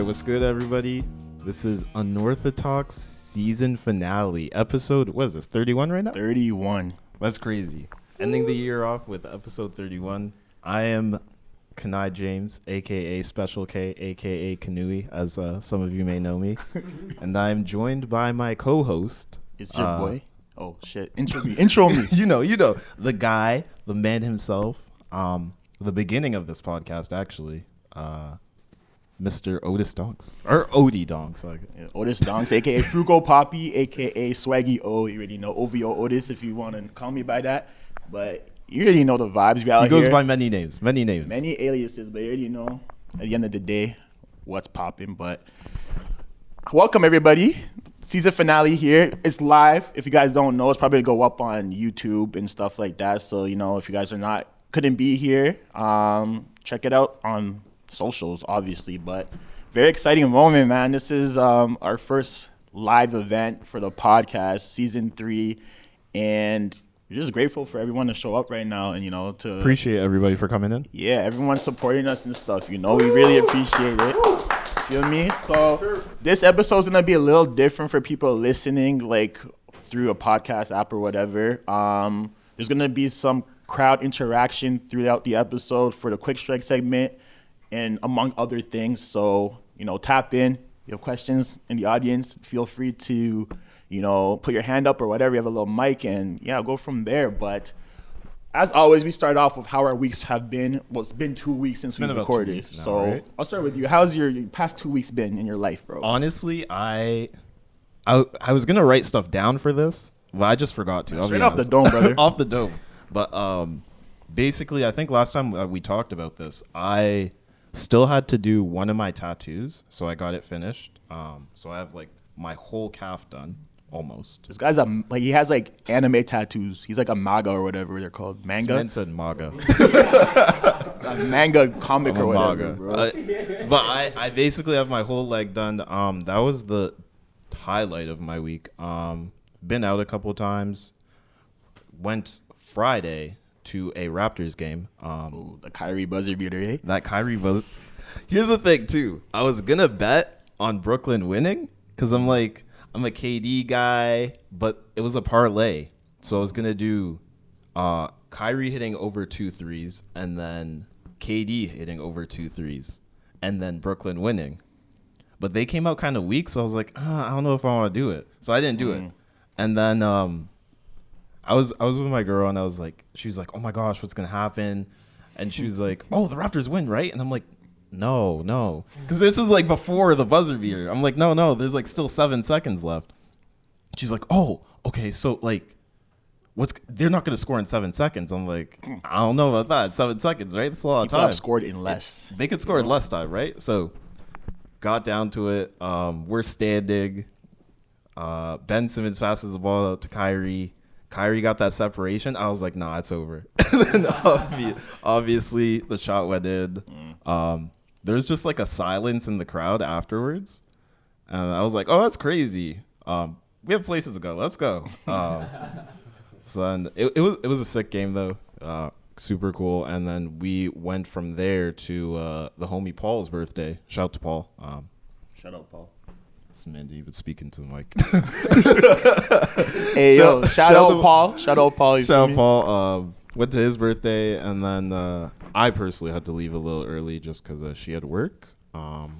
What's good, everybody? This is UnorthoTalks season finale episode. What is this? 31 right now? 31. That's crazy. Ending the year off with episode 31. I am Kanai James, aka Special K, aka Kanui, as some of you may know me, and I'm joined by my co-host. It's your boy. Oh shit! Intro me. you know, the guy, the man himself. The beginning of this podcast, actually. Mr. Otis Donks. Or Odie Donks. Yeah, Otis Donks, a.k.a. Frugo Poppy, a.k.a. Swaggy O. You already know OVO Otis if you want to call me by that. But you already know the vibes. He goes by many names. Many aliases, but you already know at the end of the day what's popping. But welcome, everybody. Season finale here. It's live. If you guys don't know, it's probably going to go up on YouTube and stuff like that. So, you know, if you guys couldn't be here, check it out on socials, obviously. But very exciting moment, man. This is our first live event for the podcast, season 3, and we're just grateful for everyone to show up right now, and to appreciate everybody for coming in. Yeah, everyone's supporting us and stuff. We really appreciate it. Feel me? So this episode's gonna be a little different for people listening, like through a podcast app or whatever. There's gonna be some crowd interaction throughout the episode for the quick strike segment, and among other things. So, tap in. You have questions in the audience, feel free to, put your hand up or whatever. You have a little mic, and go from there. But as always, we start off with how our weeks have been. Well, it's been 2 weeks since we recorded. Now, so right? I'll start with you. How's your past 2 weeks been in your life, bro? Honestly, I was gonna write stuff down for this, but I just forgot to. Straight off the dome, brother. Off the dome. But basically, I think last time we talked about this, I still had to do one of my tattoos, so I got it finished. So I have like my whole calf done, almost. This guy's he has like anime tattoos. He's like a MAGA or whatever they're called. Manga. Men said MAGA. A manga comic or whatever, MAGA. Bro. But I basically have my whole leg done. That was the highlight of my week. Been out a couple times. Went Friday to a Raptors game. The Kyrie buzzer beater, eh? That Kyrie buzzer. Here's the thing, too. I was going to bet on Brooklyn winning because I'm a KD guy, but it was a parlay. So I was going to do Kyrie hitting over 2 threes and then KD hitting over 2 threes and then Brooklyn winning. But they came out kind of weak, so I was like, I don't know if I want to do it. So I didn't do it. And then I was with my girl, and she was like, oh my gosh, what's gonna happen? And she was like, oh, the Raptors win, right? And I'm like, no, because this is like before the buzzer beater. I'm like, no, there's like still 7 seconds left. She's like, oh, okay, so like, they're not gonna score in 7 seconds. I'm like, I don't know about that. 7 seconds, right? That's a lot of time. People have scored in less. They could score in less time, right? So got down to it. We're standing. Ben Simmons passes the ball out to Kyrie. Kyrie got that separation. I was like, nah, it's over. And then obviously, the shot went in. There's just like a silence in the crowd afterwards. And I was like, oh, that's crazy. We have places to go. Let's go. So it was a sick game, though. Super cool. And then we went from there to the homie Paul's birthday. Shout out to Paul. Shout out, Paul. This man didn't even speak into the mic. Hey, yo, shout out Paul. Shout out Paul. Shout out Paul. Went to his birthday, and then I personally had to leave a little early just because she had work. But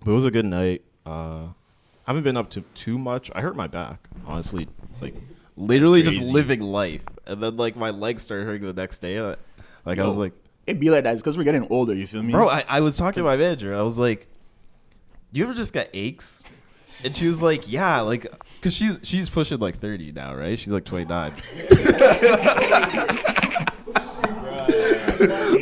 it was a good night. Haven't been up to too much. I hurt my back, honestly. Like, literally just living life. And then, like, my legs started hurting the next day. I was like... It'd be like that. It's because we're getting older, you feel me? Bro, I was talking to my manager. I was like... Do you ever just get aches? And she was like, yeah, like, because she's pushing like 30 now, right? She's like 29.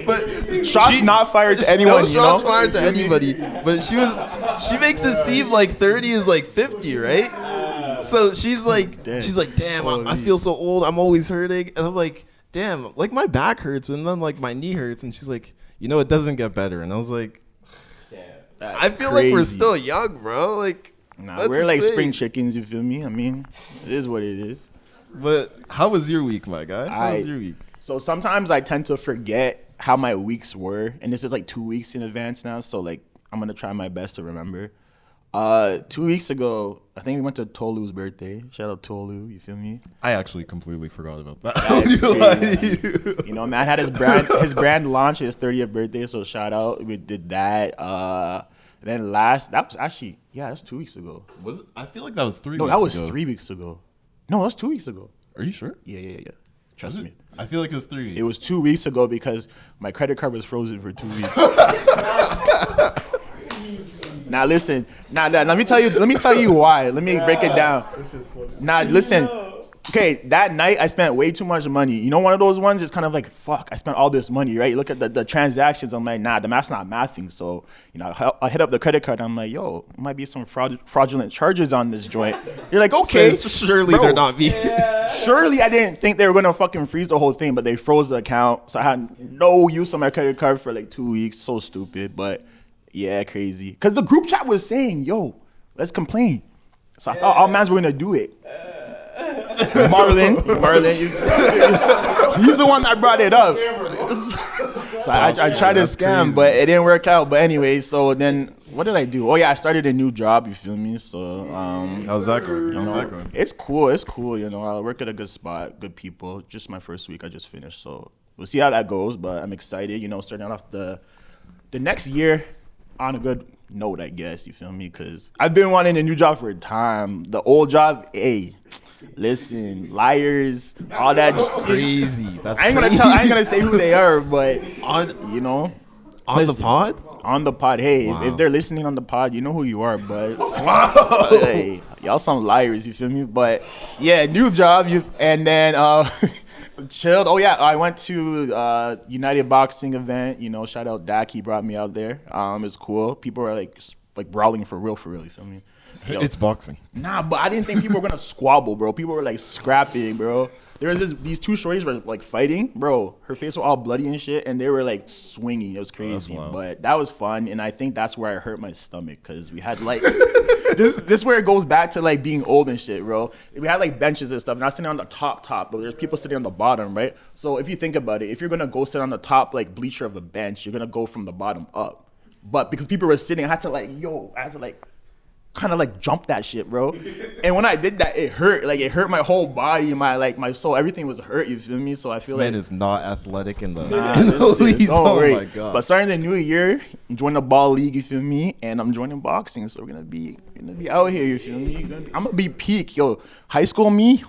But shots not fired to anyone. No shots you know? fired to anybody. But she makes it seem like 30 is like 50, right? So she's like, damn, I feel so old. I'm always hurting, and I'm like, damn, like my back hurts, and then like my knee hurts, and she's like, it doesn't get better, and I was like, damn, I feel like we're still young, bro. Like, we're like spring chickens. You feel me? I mean, it is what it is. But how was your week, my guy? How was your week? So sometimes I tend to forget how my weeks were, and this is like 2 weeks in advance now. So like I'm gonna try my best to remember. 2 weeks ago, I think we went to Tolu's birthday. Shout out Tolu, you feel me? I actually completely forgot about that. You know, man had his brand launch his 30th birthday, so shout out. We did that. Then that was actually, that's 2 weeks ago. Was it? I feel like that was 3 weeks ago. No, that was 3 weeks ago. No, that was 2 weeks ago. Are you sure? Yeah. Trust me. I feel like it was 3 weeks. It was 2 weeks ago because my credit card was frozen for 2 weeks. Now listen. Now let me tell you why. Let me break it down. Now listen. Okay, that night I spent way too much money. You know, one of those ones is kind of like, fuck, I spent all this money, right? You look at the transactions, I'm like, nah, the math's not mathing. So, I hit up the credit card, I'm like, yo, might be some fraudulent charges on this joint. You're like, okay. Surely they're not me. Surely I didn't think they were gonna fucking freeze the whole thing, but they froze the account. So I had no use of my credit card for like 2 weeks. So stupid, but yeah, crazy. Because the group chat was saying, yo, let's complain. So I thought all mans were gonna do it. Marlon, he's the one that brought it up. So I tried to scam, crazy. But it didn't work out. But anyway, so then what did I do? Oh yeah, I started a new job. You feel me? So how's that going? It's cool. I work at a good spot, good people. Just my first week, I just finished. So we'll see how that goes. But I'm excited. Starting off the next year on a good note, I guess. You feel me? Because I've been wanting a new job for a time. The old job, listen, liars, all that. That's crazy. I ain't gonna say who they are, but on the pod. On the pod. Hey, wow. if they're listening on the pod, you know who you are. But wow, hey, y'all some liars. You feel me? But yeah, new job. And then chilled. Oh yeah, I went to United Boxing event. Shout out Dak. He brought me out there. It was cool. People were like brawling for real. You feel me? Yo. It's boxing. Nah, but I didn't think people were gonna squabble, bro. People were like scrapping, bro. There was these two shorties were like fighting, bro. Her face was all bloody and shit, and they were like swinging. It was crazy, but that was fun, and I think that's where I hurt my stomach because we had like this where it goes back to like being old and shit, bro. We had like benches and stuff, and I was sitting on the top, but there's people sitting on the bottom, right? So if you think about it, if you're gonna go sit on the top like bleacher of a bench, you're gonna go from the bottom up. But because people were sitting, I had to kind of like jump that shit, bro. And when I did that, it hurt. Like it hurt my whole body, my soul, everything was hurt. You feel me? So I feel this man is not athletic in the leagues. Don't worry. My God. But starting the new year, I'm joining the ball league. You feel me? And I'm joining boxing. So we're gonna be out here. You feel me? I'm gonna be peak, yo. High school me.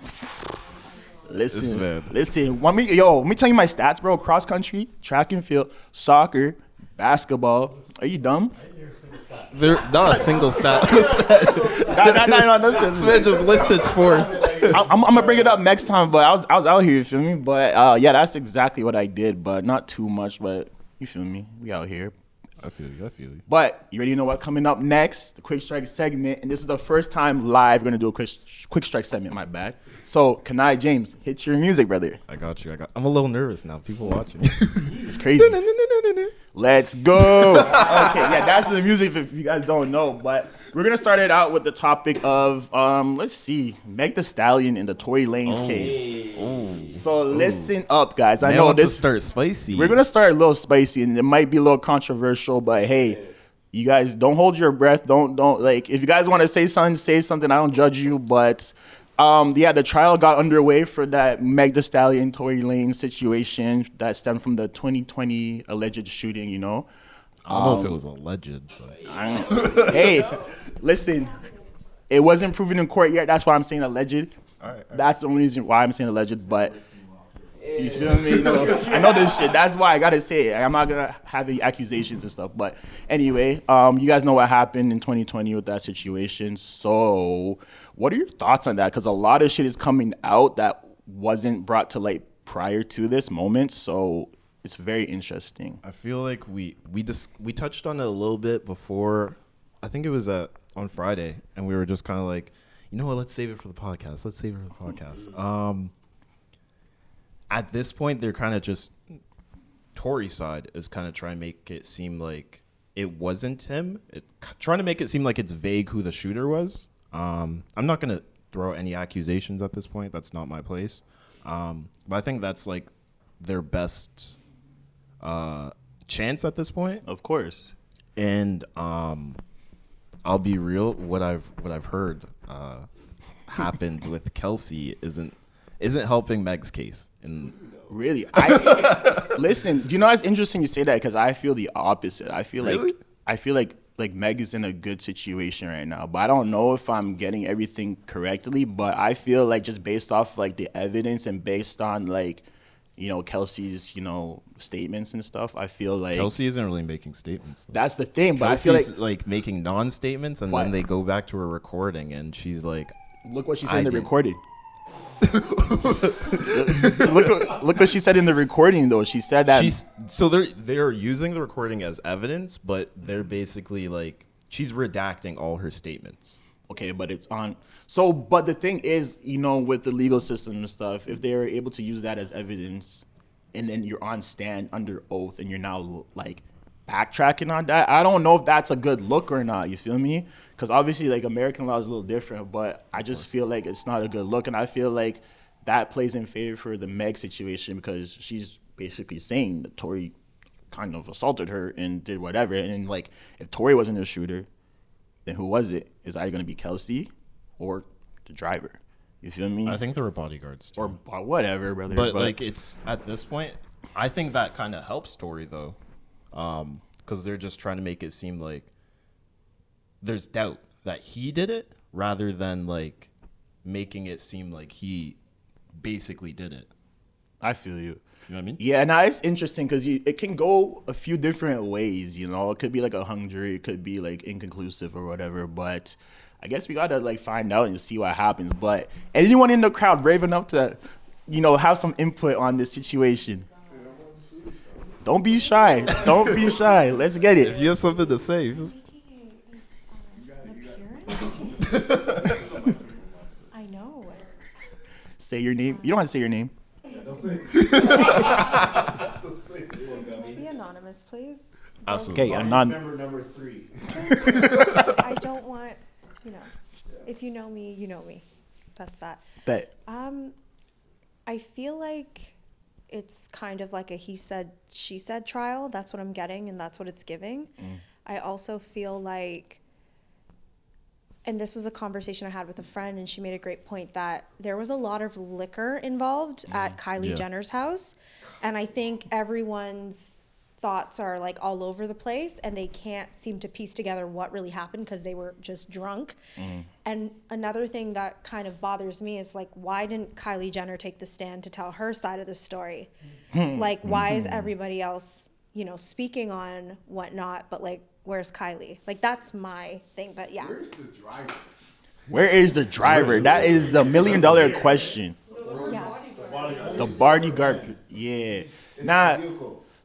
Listen. Let me tell you my stats, bro. Cross country, track and field, soccer, basketball. Are you dumb? They're not a single stat. No, this man just listed sports. I'm gonna bring it up next time, but I was out here, you feel me? But yeah, that's exactly what I did, but not too much, but you feel me? We out here. I feel you. But you already know what coming up next, the quick strike segment, and this is the first time live we're gonna do a quick strike segment, my bad. So Kanai James, hit your music, brother. I got you. I'm a little nervous now. People watching. It's crazy. Let's go. Okay, yeah, that's the music if you guys don't know. But we're going to start it out with the topic of, let's see, Meg Thee Stallion in the Tory Lanez case. So listen up, guys. I know this start spicy. We're going to start a little spicy, and it might be a little controversial, but hey, you guys don't hold your breath. Don't like, if you guys want to say something. I don't judge you, but the trial got underway for that Meg Thee Stallion, Tory Lanez situation that stemmed from the 2020 alleged shooting, I don't know if it was alleged. But. Hey, listen, it wasn't proven in court yet. That's why I'm saying alleged. All right. That's the only reason why I'm saying alleged, but you feel me? I know this shit. That's why I got to say it. I'm not going to have any accusations and stuff. But anyway, you guys know what happened in 2020 with that situation. So what are your thoughts on that? Because a lot of shit is coming out that wasn't brought to light prior to this moment. So it's very interesting. I feel like we touched on it a little bit before. I think it was on Friday, and we were just kind of like, you know what? Let's save it for the podcast. At this point, they're kind of just Tory's side is kind of trying to make it seem like it wasn't him. Trying to make it seem like it's vague who the shooter was. I'm not gonna throw any accusations at this point. That's not my place. But I think that's like their best chance at this point. Of course. And I'll be real. What I've heard happened with Kelsey isn't helping Meg's case. And really, listen. Do you know it's interesting you say that because I feel the opposite. I feel like Meg is in a good situation right now, but I don't know if I'm getting everything correctly. But I feel like just based off like the evidence and based on like, you know, Kelsey's, you know, statements and stuff, I feel like Kelsey isn't really making statements, though. That's the thing. But Kelsey's I feel like making non-statements, and then they go back to her recording, and she's like, "Look what she said in the recording." look what she said in the recording, though. She said that they're using the recording as evidence, but they're basically like she's redacting all her statements. Okay, but it's on. So, but the thing is, you know, with the legal system and stuff, if they're able to use that as evidence, and then you're on stand under oath, and you're now like backtracking on that, I don't know if that's a good look or not. You feel me? Because obviously, like American law is a little different, but I just feel like it's not a good look, and I feel like that plays in favor for the Meg situation because she's basically saying that Tory kind of assaulted her and did whatever, and like if Tory wasn't the shooter, then who was it? Is either going to be Kelsey or the driver? You feel me? I think there were bodyguards too. Or whatever, brother. But like it's at this point, I think that kind of helps Tory though, because they're just trying to make it seem like there's doubt that he did it rather than like making it seem like he basically did it. I feel you. You know what I mean? Yeah, now it's interesting because it can go a few different ways, you know. It could be like a hung jury, it could be like inconclusive or whatever, but I guess we gotta like find out and see what happens. But anyone in the crowd brave enough to, you know, have some input on this situation? Don't be shy. Don't be shy. Let's get it. If you have something to say, just... I know. Say your name. You don't have to say your name. Can I be anonymous, please? Absolutely. Okay, member number 3. I don't want, you know, if you know me, you know me. That's that. Bet. I feel like it's kind of like a he said, she said trial. That's what I'm getting, and that's what it's giving. I also feel like, and this was a conversation I had with a friend, and she made a great point that there was a lot of liquor involved at Kylie Jenner's house. And I think everyone's thoughts are like all over the place, and they can't seem to piece together what really happened because they were just drunk. And another thing that kind of bothers me is like, why didn't Kylie Jenner take the stand to tell her side of the story? Like, why is everybody else, you know, speaking on whatnot, but like, where's Kylie? Like, that's my thing. But yeah. Where's the driver? Where is the driver? That is the $1 million question. Yeah. The bodyguard. Yeah. Nah,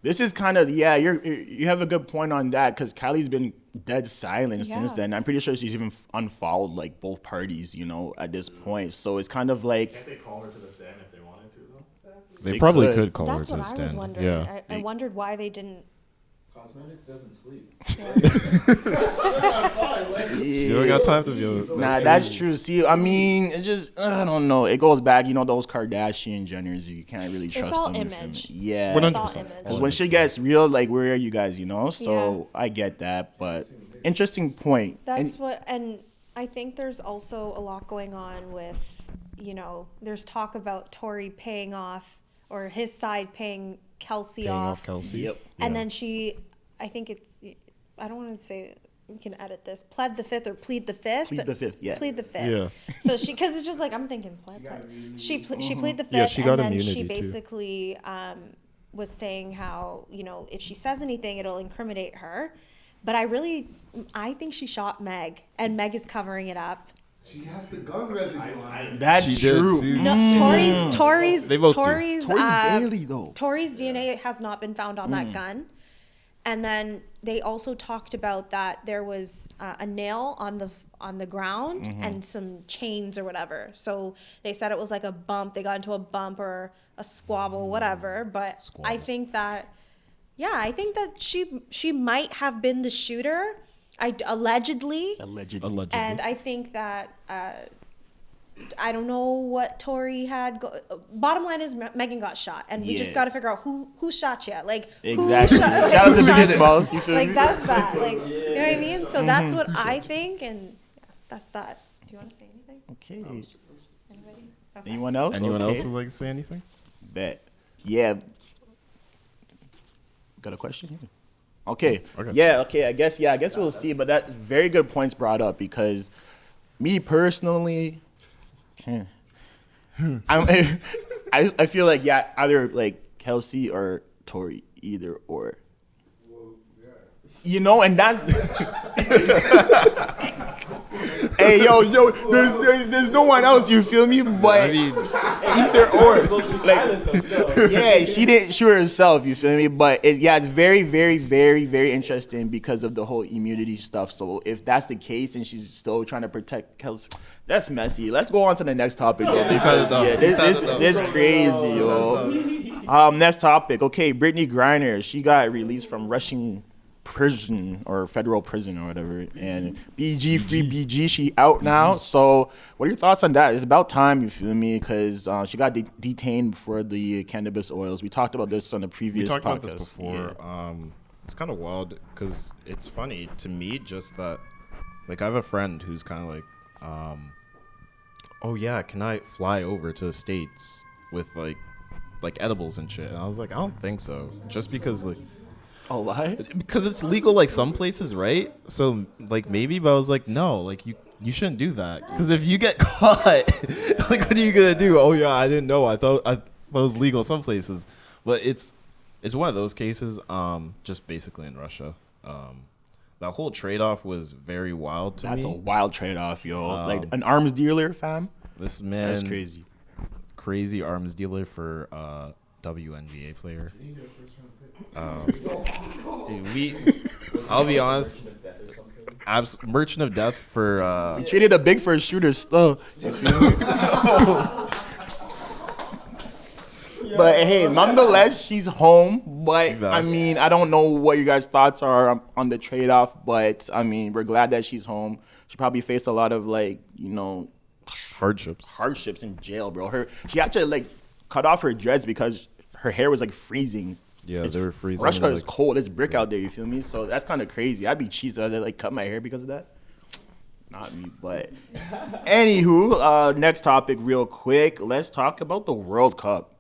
this is kind of, yeah, you have a good point on that because Kylie's been dead silent since then. I'm pretty sure she's even unfollowed like both parties, you know, at this point. So it's kind of like. Can't they call her to the stand if they wanted to, though? They probably could call That's her to what the I stand. was wondering. Yeah. I wondered why they didn't. Cosmetics doesn't sleep. You don't got time to be able to... Nah, that's true. See, I mean, it just, I don't know. It goes back, you know, those Kardashian Jenners, you can't really trust It's all them. image. Yeah. 100%. Because when shit gets real, like, where are you guys, you know? So I get that, but interesting point. That's and I think there's also a lot going on with, you know, there's talk about Tory paying off, or his side paying Kelsey off. Kelsey. Yep. And then she, I think it's, I don't want to say, we can edit this, pled the fifth or plead the fifth. Plead the fifth, yeah. Plead the fifth. Yeah. So she, because it's just like, I'm thinking, pled. She plead the fifth, Yeah, she got and then immunity she too. basically was saying how, you know, if she says anything, it'll incriminate her. But I think she shot Meg, and Meg is covering it up. She has the gun residue on her. That's She did true. too. No, Tory's They both do. Tory's barely though. Tory's DNA has not been found on that gun. And then they also talked about that there was a nail on the ground and some chains or whatever. So they said it was like a bump. They got into a bump or a squabble, whatever. But I think that, she might have been the shooter. Allegedly. And I think that I don't know what Tory had. Bottom line is Megan got shot, and we just got to figure out who shot you. Like Exactly. Who shot, Shout out to who Biggie shot- Smalls. You feel Like me? that's that. Like you know what I mean. So that's what I think, and that's that. Do you want to say anything? Okay. Anybody? Okay. Anyone else? Anyone Okay. else would like to say anything? Bet. Yeah. Got a question here? Okay. Okay. Yeah. Okay. I guess we'll see. But that very good points brought up because me personally, I feel like either like Kelsey or Tory, either or. You know, and that's. Hey, yo, there's no one else. You feel me? But I mean, either or. It's a little too silent though still. Yeah, she didn't shoot herself. You feel me? But it's very, very, very, very interesting because of the whole immunity stuff. So if that's the case and she's still trying to protect Kelsey, that's messy. Let's go on to the next topic. Though, because, this crazy, yo. Next topic. Okay, Brittany Griner. She got released from Russian prison or federal prison or whatever, and BG free BG. She out now. So what are your thoughts on that? It's about time, you feel me, because she got detained for the cannabis oils. We talked about this on the previous we talked podcast. about this before. Yeah. It's kind of wild because it's funny to me just that, like, I have a friend who's kind of like, oh yeah, can I fly over to the States with like edibles and shit? And I was like, I don't think so, just because like. A lie? Because it's legal like some places, right? So like maybe, but I was like, no, like you shouldn't do that. Because if you get caught, like what are you gonna do? Oh yeah, I didn't know. I thought it was legal some places, but it's one of those cases. Just basically in Russia. That whole trade off was very wild to me. That's a wild trade off, yo. Like an arms dealer, fam. This man, That's crazy. Crazy arms dealer for WNBA player. I'll be honest. Merchant of Death for. Traded a big for a shooter still. But hey, nonetheless, she's home. But I mean, I don't know what you guys' thoughts are on the trade-off. But I mean, we're glad that she's home. She probably faced a lot of hardships in jail, bro. She had to like cut off her dreads because her hair was like freezing. Yeah, they were freezing. Russia is cold. It's brick out there. You feel me? So that's kind of crazy. I'd be cheesed if I like cut my hair because of that. Not me, but anywho, next topic, real quick. Let's talk about the World Cup.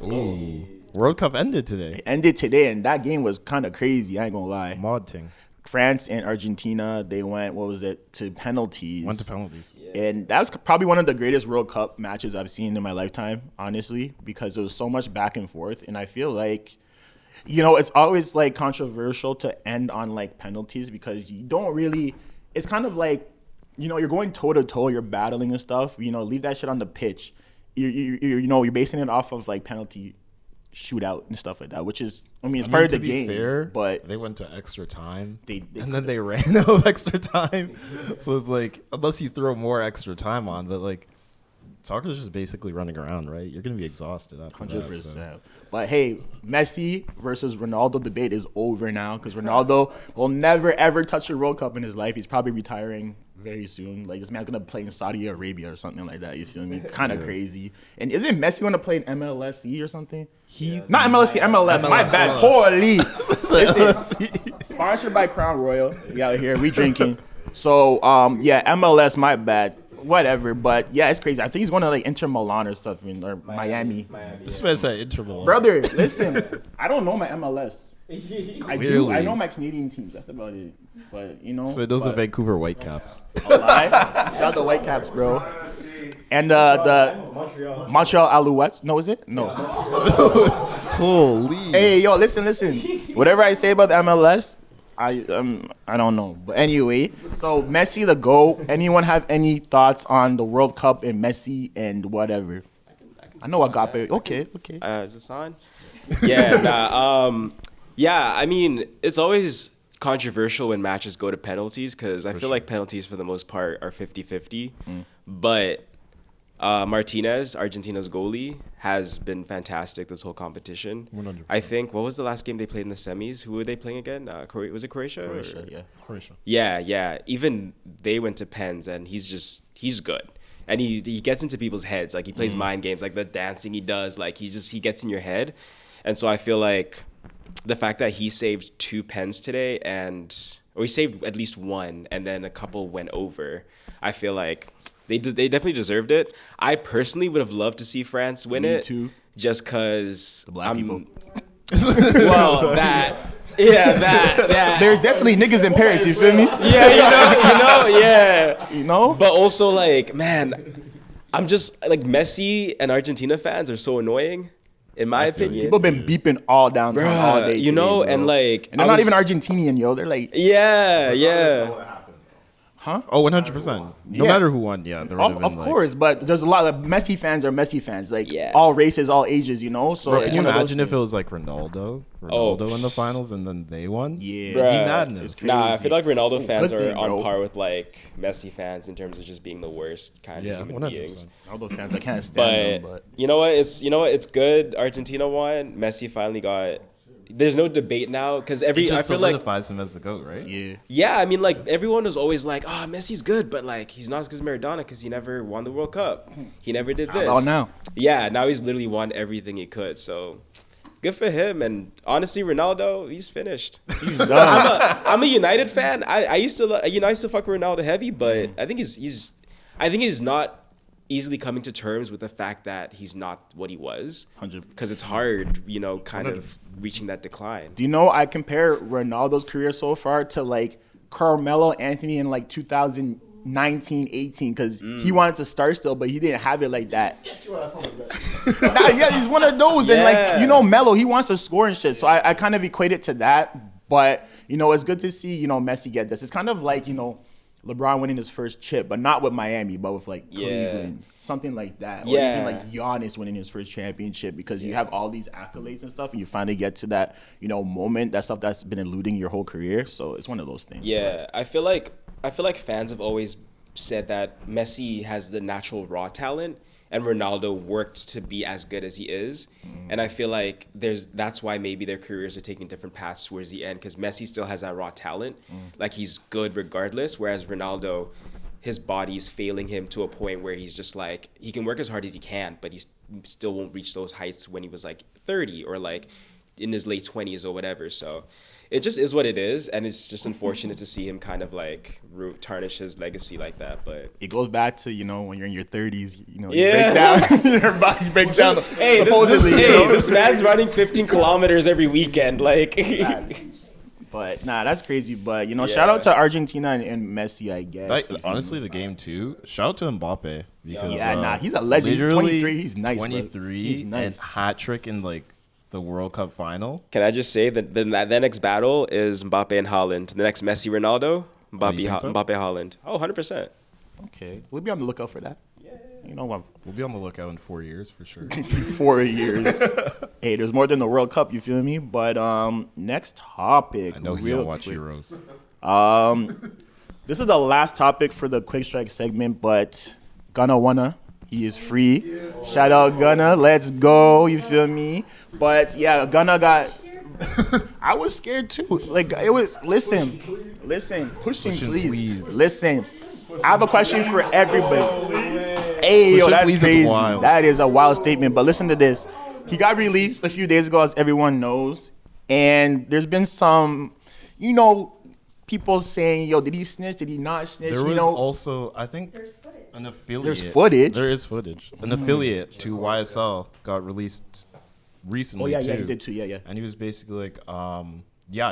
Ooh, World Cup ended today. It ended today, and that game was kind of crazy. I ain't gonna lie. Mod ting. France and Argentina, they went, to penalties. Went to penalties. And that's probably one of the greatest World Cup matches I've seen in my lifetime, honestly, because there was so much back and forth. And I feel like, it's always like controversial to end on like penalties because you don't really, it's kind of like, you're going toe to toe, you're battling and stuff, leave that shit on the pitch. You're basing it off of like penalty shootout and stuff like that, which is, it's part of the game. Fair, but they went to extra time, and then they ran out of extra time. So it's like, unless you throw more extra time on, but like, soccer's just basically running around, right? You're gonna be exhausted after 100%. that. So. But hey, Messi versus Ronaldo debate is over now because Ronaldo will never ever touch a World Cup in his life. He's probably retiring very soon. Like this man's gonna play in Saudi Arabia or something like that. You feel me? Kind of crazy. And isn't Messi gonna play in MLSE or something? Not MLSE, MLS. My bad. Holy. Listen, sponsored by Crown Royal. We out here. We drinking. So MLS. My bad. Whatever, but yeah, it's crazy. I think he's going to like Inter Milan or something, or Miami. This man said Inter Milan. Brother, listen, I don't know my MLS. I do. I know my Canadian teams. That's about it. But So those are Vancouver Whitecaps. Shout out to Whitecaps, bro. And the Montreal Alouettes. No, is it? No. Holy. Hey, yo, listen. Whatever I say about the MLS, I don't know. But anyway, so Messi the GOAT. Anyone have any thoughts on the World Cup and Messi and whatever? I know Agape. Okay. Is this on? Yeah, yeah, I mean, it's always controversial when matches go to penalties because I feel like penalties for the most part are 50-50. But Martinez, Argentina's goalie, has been fantastic this whole competition. 100%. I think, what was the last game they played in the semis? Who were they playing again? Was it Croatia? Croatia, yeah. Croatia. Yeah. Even they went to pens, and he's good. And he gets into people's heads. Like, he plays mind games, like the dancing he does. Like, he gets in your head. And so I feel like the fact that he saved 2 pens today, or he saved at least 1, and then a couple went over, I feel like they definitely deserved it. I personally would have loved to see France win Me it. too. Just because The black people. Well, that. There's definitely niggas in Paris, you feel me? Yeah. You know? But also, like, man, I'm just, like, Messi and Argentina fans are so annoying, in my opinion. People been beeping all downtown all day. You know, today, bro. and, like... And they're not even Argentinian, yo. They're like... Yeah. Huh? Oh, 100%. No matter who won, yeah. There would have been, Of course, but there's a lot of Messi fans are Messi fans. Like, Yeah. all races, all ages, you know? So Bro, it's can you one of those imagine if things. it was like Ronaldo in the finals and then they won? Yeah. It'd be madness. It's Nah, I crazy. feel like Ronaldo fans Good are thing, on bro. par with, like, Messi fans in terms of just being the worst kind Yeah, of human 100%. beings. Ronaldo fans, I can't stand But them, but... you know what? It's good. Argentina won. Messi finally got. There's no debate now because It I just feel like solidifies him as the GOAT, right? Yeah. I mean, like, everyone was always like, oh, Messi's good, but like he's not as good as Maradona because he never won the World Cup. He never did this. How about now? Yeah, now he's literally won everything he could. So good for him. And honestly, Ronaldo, he's finished. He's done. I'm a United fan. I used to I used to fuck with Ronaldo heavy, but I think he's not easily coming to terms with the fact that he's not what he was. 100. Because it's hard, kind of reaching that decline. Do you know I compare Ronaldo's career so far to like Carmelo Anthony in like 2019, 18 because he wanted to start still, but he didn't have it like that. He's one of those. And like, Melo, he wants to score and shit. So I kind of equate it to that. But, it's good to see, Messi get this. It's kind of like, LeBron winning his first chip, but not with Miami, but with like Cleveland, something like that. Or even like Giannis winning his first championship because you have all these accolades and stuff, and you finally get to that, moment, that stuff that's been eluding your whole career. So it's one of those things. Yeah, I feel like fans have always said that Messi has the natural raw talent and Ronaldo worked to be as good as he is. And I feel like that's why maybe their careers are taking different paths towards the end because Messi still has that raw talent. Like he's good regardless, whereas Ronaldo, his body's failing him to a point where he's just like, he can work as hard as he can, but he still won't reach those heights when he was like 30 or like in his late 20s or whatever. So it just is what it is, and it's just unfortunate to see him kind of like tarnish his legacy like that. But it goes back to when you're in your 30s, you break down, your body breaks down. Hey, this man's running 15 kilometers every weekend, like. But nah, that's crazy. But shout out to Argentina and Messi, I guess. Honestly, the game too. Shout out to Mbappe because he's a legend. He's 23. He's nice. 23 He's nice. and hat trick in like the World Cup final. Can I just say that the next battle is Mbappe and Haaland. The next Messi Ronaldo, Mbappe Haaland. Oh, 100%. Okay, we'll be on the lookout for that. We'll be on the lookout in 4 years for sure. 4 years. Hey, there's more than the World Cup. You feel me? But next topic. I know you don't watch Heroes. This is the last topic for the Quick Strike segment, but Gunna wanna. He is free. Yes. Shout out Gunna. Let's go. You feel me? But yeah, Gunna got. I was scared too. Like it was. Listen. Pushing please. Listen. I have a question for everybody. Hey, yo, that's crazy. That is a wild statement. But listen to this. He got released a few days ago, as everyone knows, and there's been some, people saying, "Yo, did he snitch? Did he not snitch?" There was also, I think, an affiliate. There's footage. There is footage. An affiliate to YSL got released recently too. Yeah, he did too. Yeah. And he was basically like, I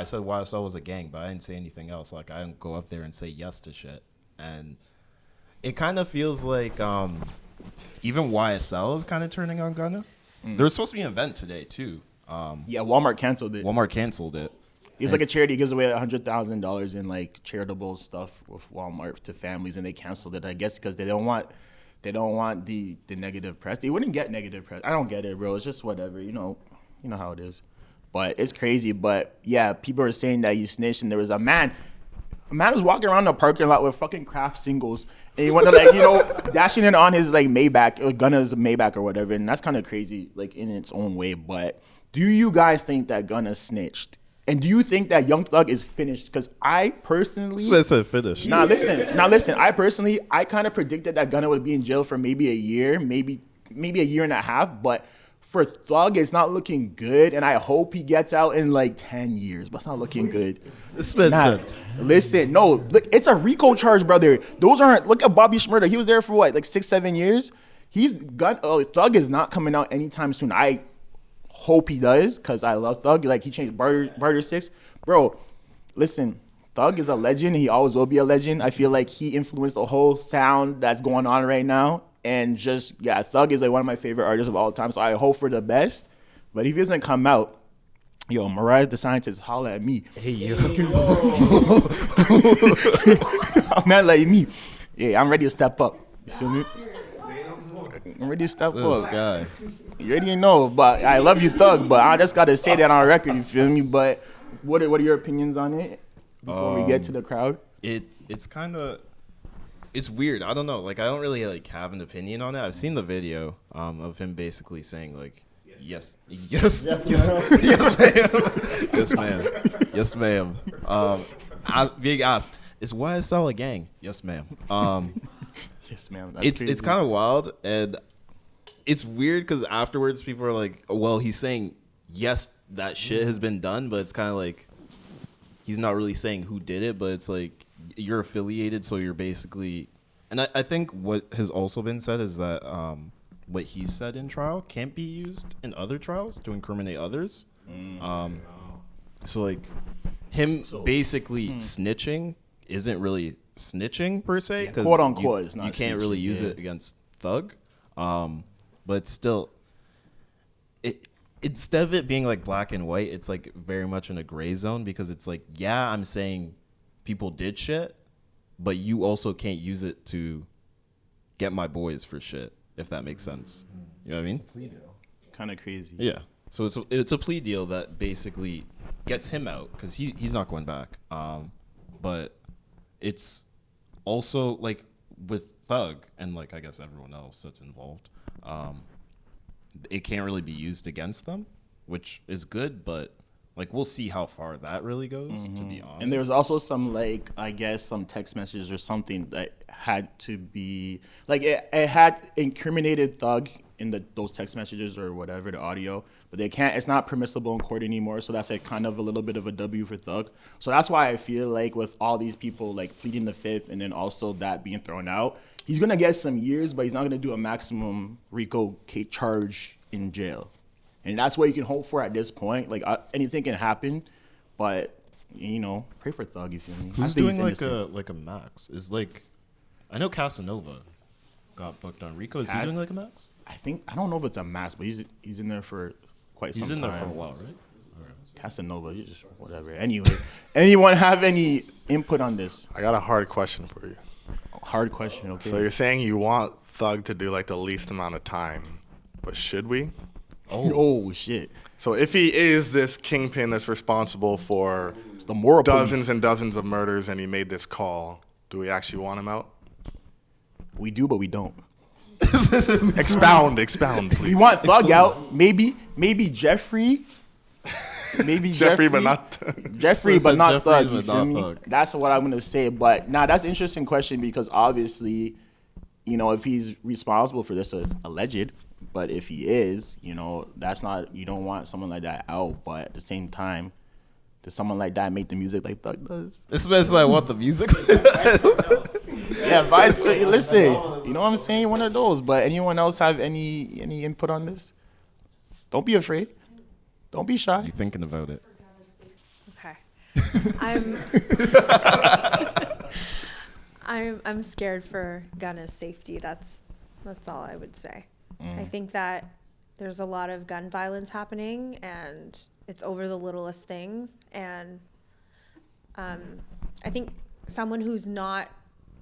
said YSL was a gang, but I didn't say anything else. Like, I didn't go up there and say yes to shit. And it kind of feels like even YSL is kind of turning on Gunna. There was supposed to be an event today too. Walmart canceled it. Walmart canceled it. He's like a charity. He gives away $100,000 in like charitable stuff with Walmart to families, and they canceled it, I guess, because they don't want the negative press. They wouldn't get negative press. I don't get it, bro. It's just whatever, you know how it is. But it's crazy. But yeah, people are saying that he snitched, and there was a man was walking around the parking lot with fucking craft singles, and he went to like, dashing it on his like Maybach, or Gunna's Maybach or whatever, and that's kind of crazy, like in its own way. But do you guys think that Gunna snitched? And do you think that Young Thug is finished? Because I personally... Smith said finished. Now listen. I kind of predicted that Gunna would be in jail for maybe a year, maybe a year and a half. But for Thug, it's not looking good. And I hope he gets out in like 10 years. But it's not looking good. Smith said. Listen, no. Look, it's a RICO charge, brother. Those aren't... Look at Bobby Shmurda. He was there for what? Like 6-7 years? Thug is not coming out anytime soon. I hope he does, because I love Thug. Like, he changed Barter 6. Bro, listen, Thug is a legend. He always will be a legend. I feel like he influenced the whole sound that's going on right now. And just, yeah, Thug is like one of my favorite artists of all time. So I hope for the best. But if he doesn't come out, yo, Mariah the Scientist, holla at me. Hey, yo. I'm not like me. Yeah, I'm ready to step up. You feel me? I'm ready to step This up. guy. You already know, but I love you, Thug. But I just gotta say that on record. You feel me? But what are your opinions on it before we get to the crowd? It's kind of, it's weird. I don't know. Like, I don't really like have an opinion on it. I've seen the video of him basically saying like, yes, yes, yes, ma'am. Being asked, is YSL a gang? Yes, ma'am. Yes, ma'am. It's kind of wild, and it's weird because afterwards people are like, well, he's saying yes, that shit has been done, but it's kind of like he's not really saying who did it, but it's like you're affiliated, so you're basically. And I think what has also been said is that what he said in trial can't be used in other trials to incriminate others. So like him basically snitching isn't really snitching per se, because quote unquote, it's not you can't really use it against Thug. But still, instead of it being like black and white, it's like very much in a gray zone, because it's like, yeah, I'm saying people did shit, but you also can't use it to get my boys for shit, if that makes sense. You know what I mean? Kind of crazy. Yeah. So it's a plea deal that basically gets him out, because he's not going back. But it's also like with Thug and like I guess everyone else that's involved, it can't really be used against them, which is good, but like we'll see how far that really goes, to be honest. And there was also some like, I guess, some text messages or something that had to be like it had incriminated Thug in those text messages or whatever, the audio, but it's not permissible in court anymore. So that's like kind of a little bit of a W for Thug. So that's why I feel like with all these people like pleading the fifth and then also that being thrown out, he's gonna get some years, but he's not gonna do a maximum RICO charge in jail. And that's what you can hope for at this point. Like anything can happen, but pray for Thug. You feel me? Who's doing like a max? Is like, I know Casanova got booked on RICO. Is he doing like a max? I don't know if it's a max, but he's in there for quite some time. He's in there for a while, right? Casanova, you just whatever. Anyway, anyone have any input on this? I got a hard question for you. Hard question, okay. So you're saying you want Thug to do like the least amount of time, but should we? Oh shit. So if he is this kingpin that's responsible for the moral dozens and dozens of murders and he made this call, do we actually want him out? We do, but we don't. Expound, please. We want Thug out. Maybe Jeffrey. Maybe Jeffrey, but not Jeffrey, but not Jeffrey, Thug. but You feel not me? Thug. That's what I'm gonna say. But that's an interesting question, because obviously, if he's responsible for this, it's alleged. But if he is, that's not. You don't want someone like that out. But at the same time, does someone like that make the music like Thug does? Especially I want the music. Yeah, listen. You know what I'm saying? One of those. But anyone else have any input on this? Don't be afraid. Don't be shy. You thinking about it? Okay. I'm scared for Gunna's safety. That's all I would say. I think that there's a lot of gun violence happening, and it's over the littlest things. And I think someone who's not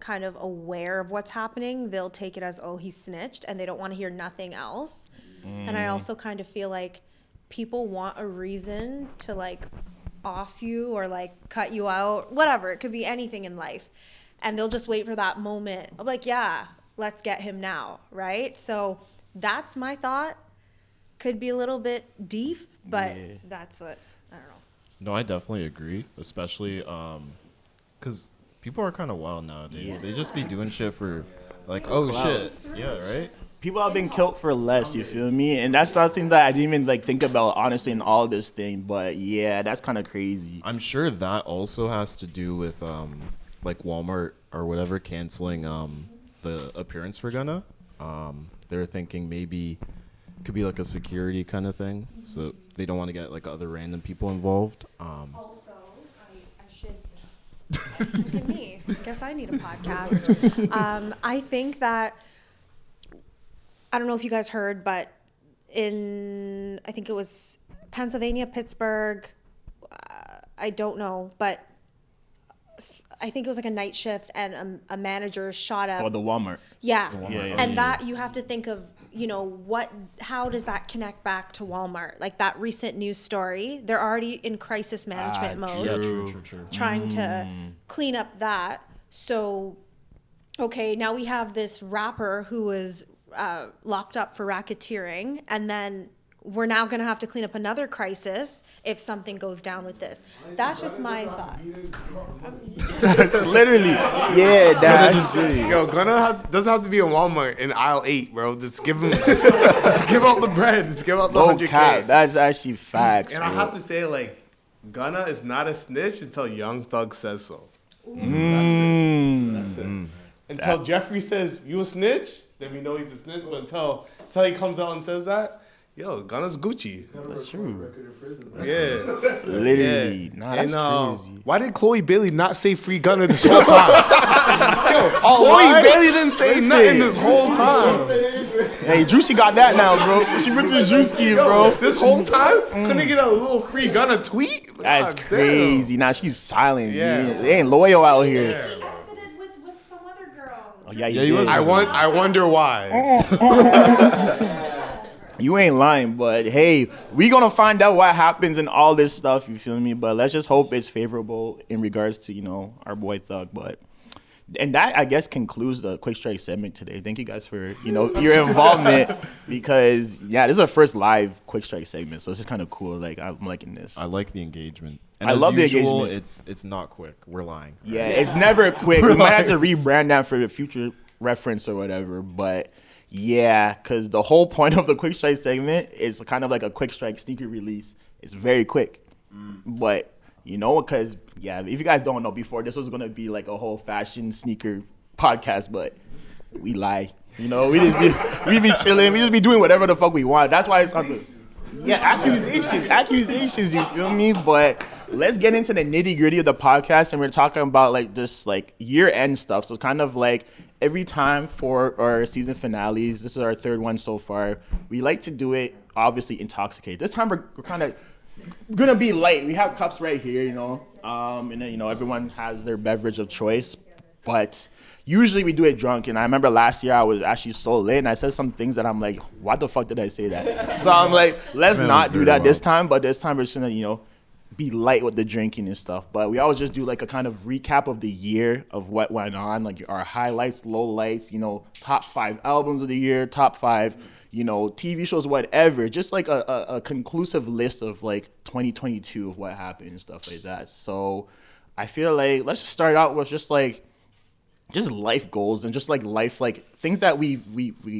kind of aware of what's happening, they'll take it as, oh, he snitched, and they don't want to hear nothing else. And I also kind of feel like people want a reason to like off you or like cut you out, whatever. It could be anything in life. And they'll just wait for that moment of like, yeah, let's get him now, right? So that's my thought. Could be a little bit deep, but that's what, I don't know. No, I definitely agree, especially because people are kind of wild nowadays. They just be doing shit for like, oh shit, yeah, right? People have been killed for less, you feel me? And that's something that I didn't even like think about honestly in all this thing. But yeah, that's kind of crazy. I'm sure that also has to do with like Walmart or whatever canceling the appearance for Gunna. They're thinking maybe it could be like a security kind of thing, so they don't want to get like other random people involved. Also, I should look at me. I guess I need a podcast. I think that, I don't know if you guys heard, but I think it was Pennsylvania, Pittsburgh, I don't know, but I think it was like a night shift and a manager shot up. Or the Walmart. Yeah. Yeah. And that you have to think of, how does that connect back to Walmart? Like that recent news story, they're already in crisis management mode. Yeah, true. Trying to clean up that. So, okay, now we have this rapper who was locked up for racketeering, and then we're now going to have to clean up another crisis if something goes down with this. That's just my thought. That's literally, yeah, that's crazy. Yo, Gunna doesn't have to be in Walmart in aisle 8, bro. Just give him, just give out the bread. Just give out the Low 100K. cap, that's actually facts. And I have to say, like, Gunna is not a snitch until Young Thug says so. That's it. Until Jeffrey says you a snitch, then we know he's a snitch. But until he comes out and says that, yo, Gunna's Gucci. That's true. Yeah. Literally. Yeah. Nah, that's crazy. Why did Chloe Bailey not say free Gunna this whole time? Yo, Chloe Bailey didn't say nothing this whole time. Hey, Juicy got that now, bro. She went to Juicy, bro. This whole time? Couldn't he get a little free Gunna tweet? That's God crazy. Nah, she's silent. Yeah. Yeah. They ain't loyal out here. Yeah. Exited with some other girl. Oh, yeah, Yeah, you he did. was. I wonder why. You ain't lying, but hey, we gonna find out what happens in all this stuff, you feel me? But let's just hope it's favorable in regards to, our boy Thug. And that, I guess, concludes the Quick Strike segment today. Thank you guys for, your involvement because, yeah, this is our first live Quick Strike segment, so this is kind of cool. Like, I'm liking this. I like the engagement. And I as love the usual, engagement. It's not quick. We're lying. Yeah, it's never quick. We might have to rebrand that for the future reference or whatever, but yeah, because the whole point of the Quick Strike segment is kind of like a Quick Strike sneaker release. It's very quick, but because if you guys don't know, before this was gonna be like a whole fashion sneaker podcast, but we lie. We be chilling. We just be doing whatever the fuck we want. That's why it's accusations. You feel me? But let's get into the nitty gritty of the podcast, and we're talking about like just like year end stuff. So kind of like every time for our season finales, this is our third one so far. We like to do it obviously intoxicated. This time we're kind of gonna be light. We have cups right here, and then everyone has their beverage of choice, but usually we do it drunk. And I remember last year I was actually so lit, and I said some things that I'm like, why the fuck did I say that? So I'm like, let's not do that this time. But this time we're just gonna be light with the drinking and stuff. But we always just do like a kind of recap of the year of what went on, like our highlights, lowlights, top 5 albums of the year, top 5 TV shows, whatever. Just like a conclusive list of like 2022 of what happened and stuff like that. So I feel like let's just start out with just life goals and just like life, like things that we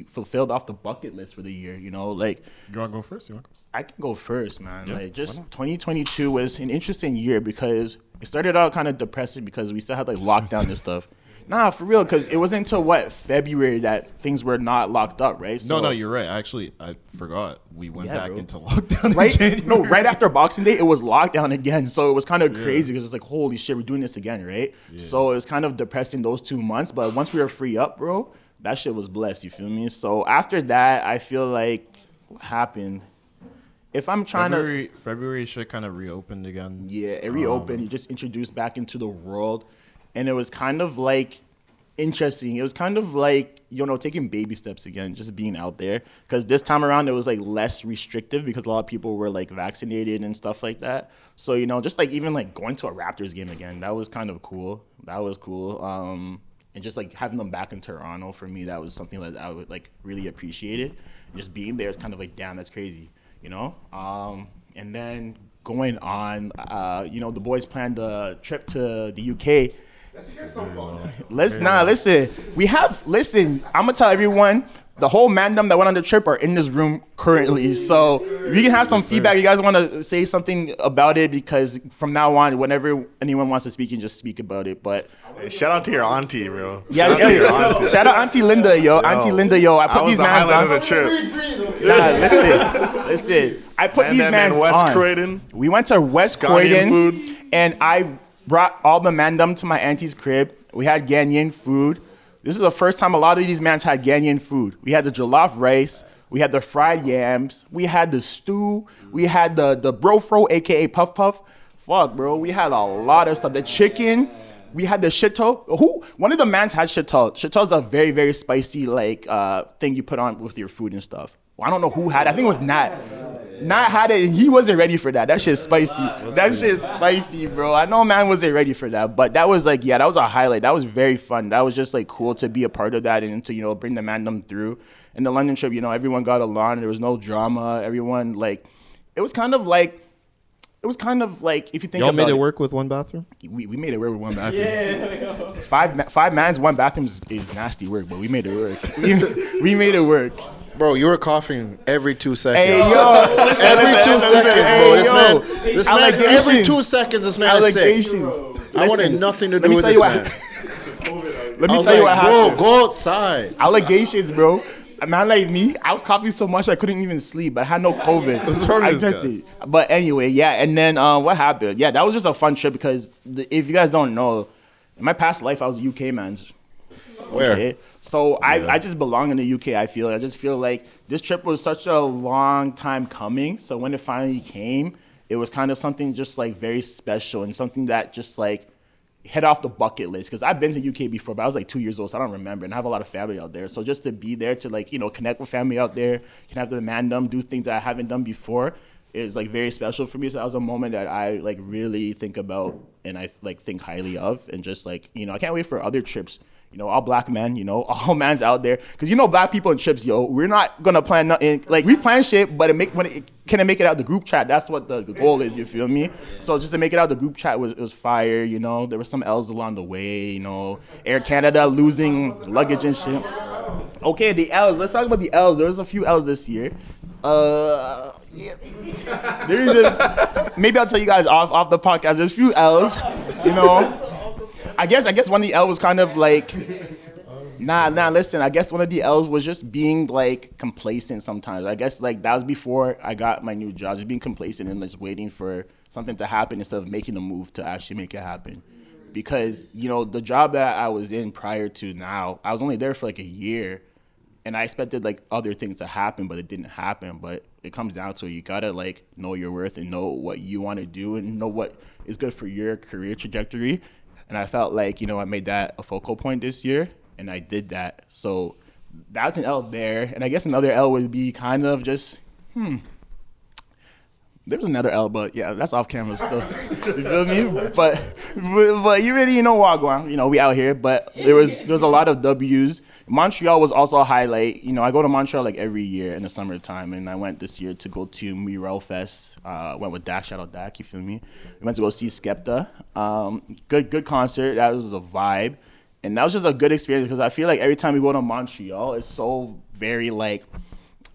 fulfilled off the bucket list for the year, like. You want to go first? I can go first, man. Yeah, like just 2022 was an interesting year because it started out kind of depressing because we still had like lockdown and stuff. Nah, for real, because it wasn't until February that things were not locked up, right? So, No, you're right. Actually, I forgot. We went back bro. into lockdown right? in January. No, right after Boxing Day, it was lockdown again. So it was kind of crazy because it's like, holy shit, we're doing this again, right? Yeah. So it was kind of depressing those 2 months. But once we were free up, bro, that shit was blessed, you feel me? So after that, I feel like what happened? if I'm trying February shit kind of reopened again. Yeah, it reopened. You just introduced back into the world, and it was kind of like interesting. It was kind of like, taking baby steps again, just being out there. Because this time around, it was like less restrictive because a lot of people were like vaccinated and stuff like that. So, just like even like going to a Raptors game again, that was kind of cool. That was cool. And just like having them back in Toronto, for me, that was something that I would like really appreciated. And just being there is kind of like, damn, that's crazy, And then going on, the boys planned a trip to the UK. Let's hear something about that. Listen, I'm going to tell everyone, the whole mandem that went on the trip are in this room currently. So we can have some feedback. You guys want to say something about it? Because from now on, whenever anyone wants to speak, you can just speak about it. But Hey, shout out to your auntie, bro. yeah, shout out Auntie Linda, yo. Auntie Linda, yo. I put these mans on. Of the trip. Listen. I put these mans West on. Croydon. We went to West Ghanaian Croydon, food. and I brought all the mandem to my auntie's crib. We had Ghanaian food. This is the first time a lot of these mans had Ghanaian food. We had the jollof rice. We had the fried yams. We had the stew. We had the brofro, a.k.a. Puff Puff. Fuck, bro. We had a lot of stuff. The chicken. We had the shito. One of the mans had shito. Shito is a very, very spicy thing you put on with your food and stuff. Well, I don't know who had it. I think it was Nat. Nat had it, and he wasn't ready for that. That shit's spicy. That shit's spicy, bro. I know man wasn't ready for that, but that was that was a highlight. That was very fun. That was just cool to be a part of that and to bring the mandem through. And the London trip, everyone got along. There was no drama. Everyone it was kind of like if you think Y'all about made it work with one bathroom? We made it work with one bathroom. Five mans, one bathroom is nasty work, but we made it work. We made it work. Bro, you were coughing every 2 seconds. Hey, yo. Every 2 seconds, bro. This man, Allegations. every 2 seconds, this man is sick. Allegations. I wanted nothing to let do me with tell this you man. Let me I was tell you what like, happened. bro, go outside. Allegations, bro. A man like me, I was coughing so much I couldn't even sleep, but I had no COVID. What's wrong with I this tested. But anyway, yeah. And then what happened? Yeah, that was just a fun trip because if you guys don't know, in my past life, I was a UK man. Where? Okay. So I just belong in the UK, I feel. I just feel like this trip was such a long time coming. So when it finally came, it was kind of something just very special and something that just head off the bucket list. Because I've been to UK before, but I was 2 years old, so I don't remember. And I have a lot of family out there. So just to be there to connect with family out there, can have the mandem, do things that I haven't done before is very special for me. So that was a moment that I really think about and I think highly of. And just I can't wait for other trips. All black men, all mans out there. Because black people in trips, we're not going to plan nothing. We plan shit, but can it make it out the group chat? That's what the goal is, you feel me? So just to make it out the group chat was fire, There were some L's along the way, Air Canada losing luggage and shit. Okay, the L's. Let's talk about the L's. There was a few L's this year. Yeah. Maybe I'll tell you guys off the podcast. There's a few L's, I guess one of the L's was kind of listen, I guess one of the L's was just being complacent sometimes. I guess that was before I got my new job, just being complacent and just waiting for something to happen instead of making a move to actually make it happen. Because, the job that I was in prior to now, I was only there for a year and I expected other things to happen, but it didn't happen. But it comes down to it. You gotta know your worth and know what you want to do and know what is good for your career trajectory. And I felt I made that a focal point this year, and I did that. So that's an L there. And I guess another L would be kind of just, There's another L, but yeah, that's off camera still. You feel me? But you already know Wagwan. We out here. But there's a lot of W's. Montreal was also a highlight. I go to Montreal every year in the summertime, and I went this year to go to Murel Fest. Went with Dak, shout out Dak, you feel me? We went to go see Skepta. Good concert. That was a vibe. And that was just a good experience because I feel every time we go to Montreal, it's so very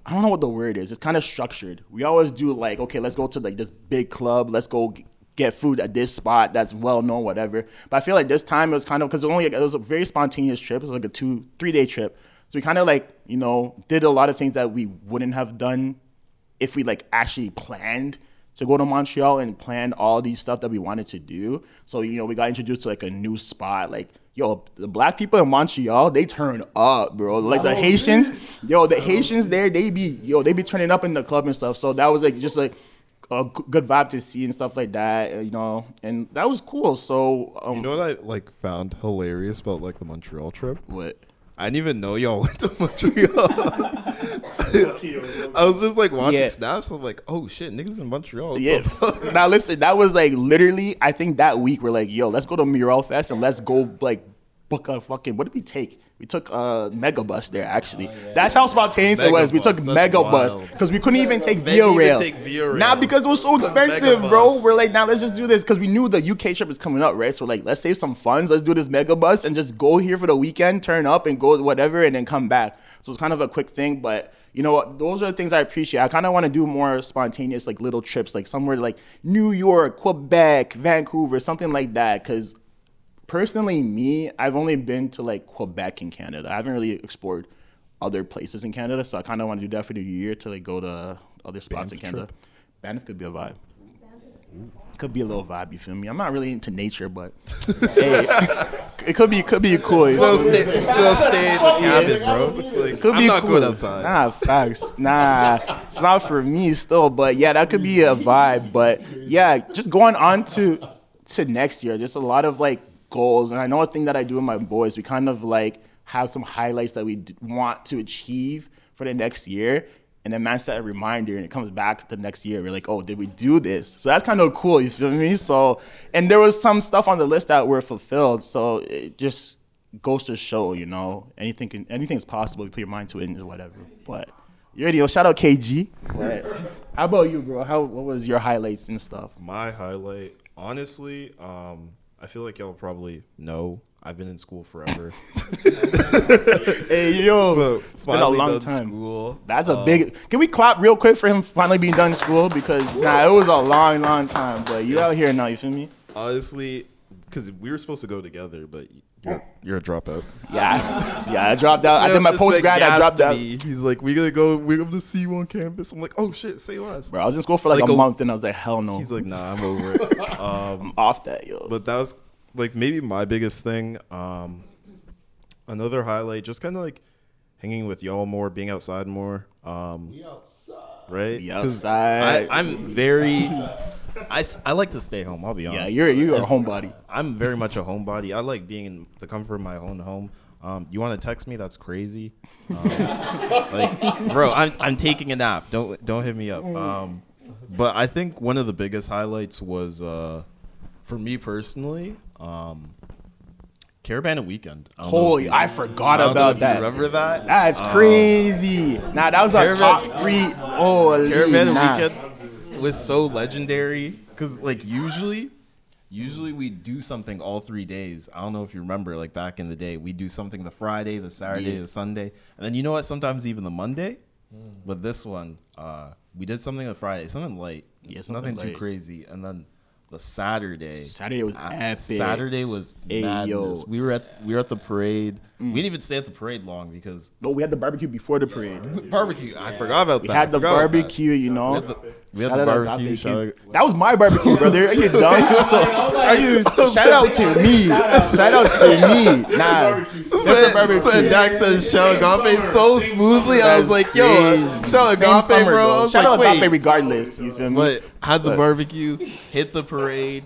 I don't know what the word is. It's kind of structured. We always do okay, let's go to this big club. Let's go get food at this spot that's well known, whatever. But I feel this time it was kind of because it was a very spontaneous trip. It was a 2-3 day trip. So we kind of did a lot of things that we wouldn't have done if we actually planned to go to Montreal and plan all these stuff that we wanted to do. So, you know, we got introduced to like a new spot. Like, yo, the black people in Montreal, they turn up, bro. Like the Haitians, the Haitians there, they be turning up in the club and stuff. So that was like just like a good vibe to see and stuff like that, you know, and that was cool. So you know what I like found hilarious about like the Montreal trip? What? I didn't even know y'all went to Montreal. I was just like watching snaps. I'm like, oh shit, niggas in Montreal. Yeah. Now listen, that was like literally, I think that week we're like, yo, let's go to Mural Fest and let's go like book a fucking, what did we take? We took a mega bus there, actually. That's how spontaneous it was. We took mega bus because we couldn't even take Via Rail. Now because it was so expensive, bro. We're like, now let's just do this because we knew the UK trip was coming up, right? So like, let's save some funds. Let's do this mega bus and just go here for the weekend, turn up and go whatever, and then come back. So it's kind of a quick thing, but you know what? Those are the things I appreciate. I kind of want to do more spontaneous, like little trips, like somewhere like New York, Quebec, Vancouver, something like that, because personally, me, I've only been to like Quebec in Canada. I haven't really explored other places in Canada, so I kind of want to do that for the year to like go to other spots in Canada. Banff could be a vibe. Could be a little vibe, you feel me? I'm not really into nature, but hey, it could be cool. Still stay in the cabin, bro. Like, I'm not cool. going outside. Nah, facts. Nah, it's not for me still, but yeah, that could be a vibe. But yeah, just going on to next year, just a lot of like goals. And I know a thing that I do with my boys, we kind of like have some highlights that we want to achieve for the next year. And then man set a reminder and it comes back the next year. We're like, oh, did we do this? So that's kind of cool, you feel me? So, and there was some stuff on the list that were fulfilled. So it just goes to show, you know, anything is possible. You put your mind to it and whatever. But you already know, shout out KG. But how about you, bro? What was your highlights and stuff? My highlight, honestly, I feel like y'all probably know I've been in school forever. Hey, yo. So it's been a long done time. School. That's a big... Can we clap real quick for him finally being done in school? Because, it was a long, long time. But you out here now, you feel me? Honestly, because we were supposed to go together, but you're a dropout. Yeah, I dropped out. I did my post-grad, I dropped out. He's like, we're going to see you on campus. I'm like, oh, shit, say less. Bro, I was in school for like a month, and I was like, hell no. He's like, nah, I'm over it. I'm off that, yo. But that was, like, maybe my biggest thing. Another highlight, just kind of, like, hanging with y'all more, being outside more. We outside. Right? Be outside. I'm very... I like to stay home, I'll be honest. Yeah, you're a homebody. I'm very much a homebody. I like being in the comfort of my own home. You want to text me? That's crazy. Like, bro, I'm taking a nap. Don't hit me up. But I think one of the biggest highlights was, for me personally, Caravan Weekend. Holy, I forgot about that. Remember that? That's crazy. Nah, that was our top 3. Oh, Caravan Weekend was so legendary because, like, usually we do something all 3 days. I don't know if you remember, like, back in the day, we do something the Friday, the Saturday, the Sunday, and then you know what? Sometimes even the Monday. But this one, we did something the Friday, something light, nothing too crazy, and then the Saturday was epic. Saturday was madness. We were at the parade. We didn't even stay at the parade long because we had the barbecue before the parade. Barbecue, I forgot about that. We had the barbecue, you know. We had the barbecue. That was my barbecue, brother. Are you dumb? Shout out to me. Shout out to me. Nah. So Dak says shout out Agape so smoothly. I was like, yo, shout out Agape, bro. I was shout out like, Agape regardless. You feel me? But had the barbecue, hit the parade.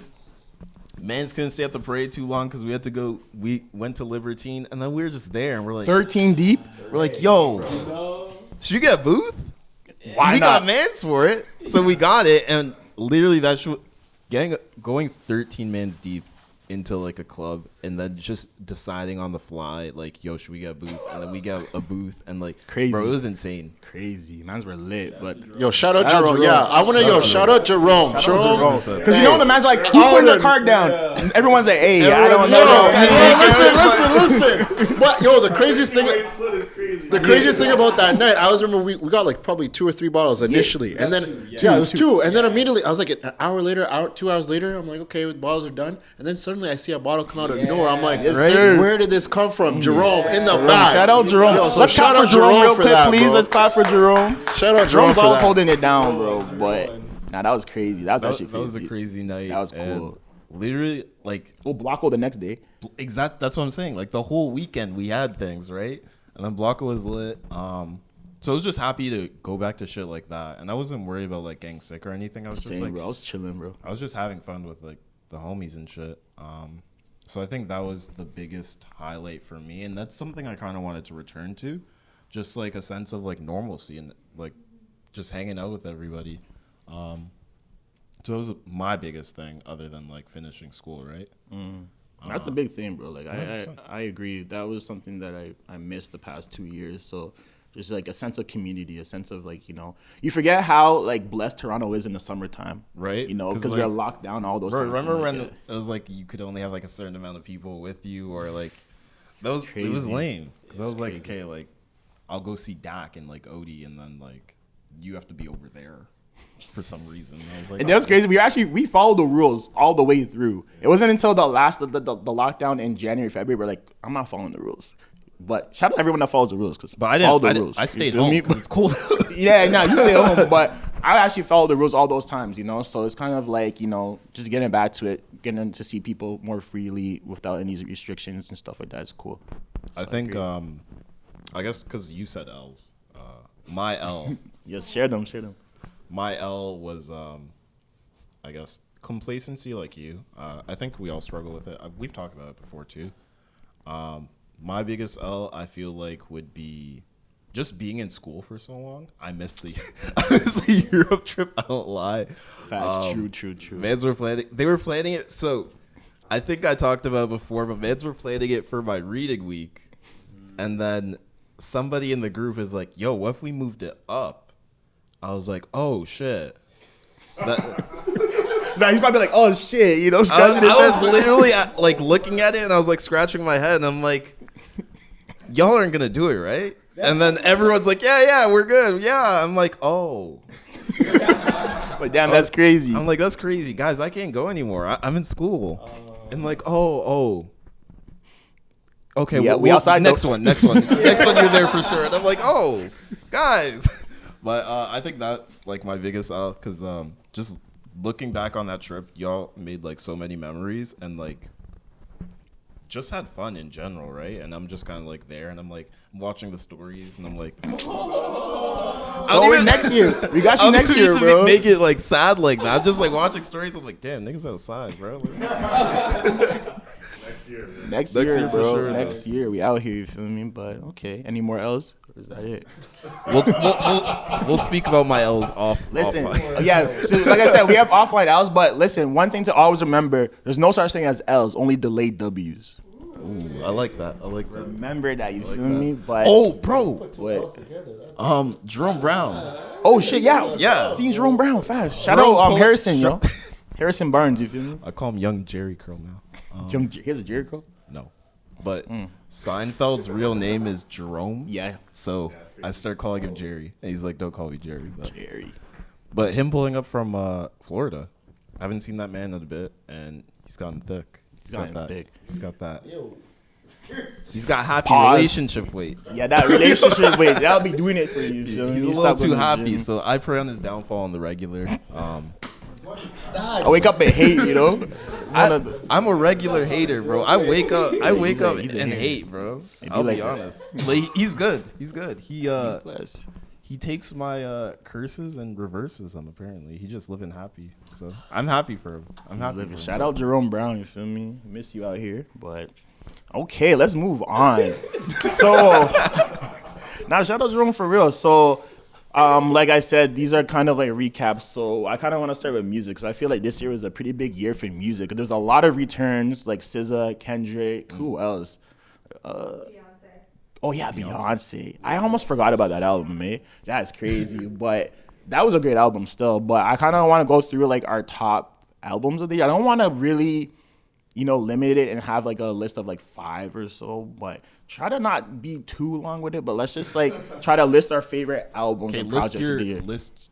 Mans couldn't stay at the parade too long because we had to go. We went to Libertine, and then we were just there, and we're like 13 deep. We're like, yo, should you get a booth? Why we not? got Mans for it, so we got it, and literally going 13 mans deep into like a club, and then just deciding on the fly, like, yo, should we get a booth? And then we got a booth, and like, crazy, bro, it was insane. Crazy, mans were lit, but yo, shout out Jerome. Yeah, I want to shout out Jerome. Jerome, because you know the man's like, who's putting the card down? And everyone's like, hey, I don't know. Listen. But yo, the craziest thing about that night, I was remember we got like probably 2 or 3 bottles initially, and then it was 2, and then immediately I was like an hour later, 2 hours later, I'm like, okay, the bottles are done, and then suddenly I see a bottle come out of nowhere. I'm like, where did this come from? Jerome in the back. Shout out Jerome. Yo, so let's clap for Jerome real quick, please. Bro. Let's clap for Jerome. Shout out Jerome Jerome's for always that. holding it down, bro. But Nah, that was crazy. That was actually that was a crazy. crazy night. That was and cool. Literally, like, Oh, Blocko the next day. exact. That's what I'm saying. Like the whole weekend we had things, right? And then Blocko was lit. So I was just happy to go back to shit like that, and I wasn't worried about like getting sick or anything. I was just Same, like, bro. I was chilling, bro. I was just having fun with like the homies and shit. So I think that was the biggest highlight for me, and that's something I kind of wanted to return to, just like a sense of like normalcy and like just hanging out with everybody. So it was my biggest thing, other than like finishing school, right? That's a big thing, bro. Like, 100%. I agree. That was something that I missed the past 2 years. So just like a sense of community, a sense of like, you know, you forget how like blessed Toronto is in the summertime. Right. You know, 'Cause, because like, we're locked down all those Bro, times. remember Like, when yeah. it was like you could only have like a certain amount of people with you, or like it was Crazy. lame because I was like, okay, like I'll go see Dak and like Odie, and then like you have to be over there for some reason. I was like, And that was crazy. We followed the rules all the way through. It wasn't until the last the lockdown in January, February, we're like, I'm not following the rules. But shout out to everyone that follows the rules, because but I follow didn't. the I, rules. I stayed You feel home me? because it's cold. Yeah, no, you stay home, but I actually followed the rules all those times, you know. So it's kind of like, you know, just getting back to it, getting to see people more freely without any restrictions and stuff like that is cool. I think, I guess because you said L's. My L, Yes, share them. my L was, I guess, complacency, like you. I think we all struggle with it. We've talked about it before too. My biggest L, I feel like, would be just being in school for so long. I missed the Europe trip. I don't lie. Facts. True. Mans were planning. They were planning it. So I think I talked about it before, but Mans were planning it for my reading week, and then somebody in the group is like, "Yo, what if we moved it up?" I was like, "Oh shit." Nah, he's probably like, oh shit, you know, I scratching his was head. literally like looking at it, and I was like scratching my head, and I'm like, "Y'all aren't gonna do it, right?" And then everyone's like, "Yeah, we're good. Yeah." I'm like, "Oh." But damn, that's crazy. I'm like, "That's crazy, guys. I can't go anymore. I'm in school." And like, "Oh." Okay, Yeah, we outside Next though. one. Next one, you're there for sure. And I'm like, "Oh, guys." But I think that's like my biggest because just looking back on that trip, y'all made like so many memories and like just had fun in general, right? And I'm just kind of like there, and I'm like watching the stories, and I'm like, Oh, wait, next year. We got you next year, bro. Make it like sad like that. I'm just like watching stories. I'm like, damn, niggas outside, bro. Next Next year, year for bro. sure, Next year, we out here. You feel me? But okay. Any more L's? Or is that it? We'll speak about my L's off. Listen, offline. yeah. So like I said, we have offline L's, but listen. One thing to always remember: there's no such thing as L's, only delayed W's. Ooh, I like that. Remember that. You feel me? But Oh, bro. what? Jerome Brown. Oh shit! Yeah. Yeah. Seen Jerome Brown fast. Shout Jerome out Pol- Harrison, yo. Harrison Barnes. You feel me? I call him Young Jerry Curl now. Here's a Jericho. No, but Seinfeld's real name is Jerome. Yeah. So I start calling him Jerry, and he's like, "Don't call me Jerry." Jerry. But him pulling up from Florida, I haven't seen that man in a bit, and he's gotten thick. He's got gotten that. thick. He's got that. He's got happy Pause. relationship weight. Yeah, that relationship, wait, that'll be doing it for you. You feel me? He's a You little stop too going to the happy, gym. so I pray on his downfall on the regular. I wake up and hate, you know. I'm a regular hater, bro. I wake up he's a and hater. hate, bro. be I'll like be that. honest. But he's good. He's good. Bless. He takes my curses and reverses them. Apparently, he just living happy. So I'm happy for him. I'm happy. For him. Shout out Jerome Brown, you feel me? Miss you out here, but okay, let's move on. So now shout out Jerome for real. So like I said, these are kind of like recaps. So I kind of want to start with music because I feel like this year was a pretty big year for music. There's a lot of returns like SZA, Kendrick, who else? Oh yeah, Beyonce. I almost forgot about that album, man. That's crazy, but that was a great album still. But I kind of want to go through like our top albums of the year. I don't want to really, you know, limit it and have like a list of like 5 or so, but try to not be too long with it. But let's just like try to list our favorite albums Okay, and list projects of the year. list.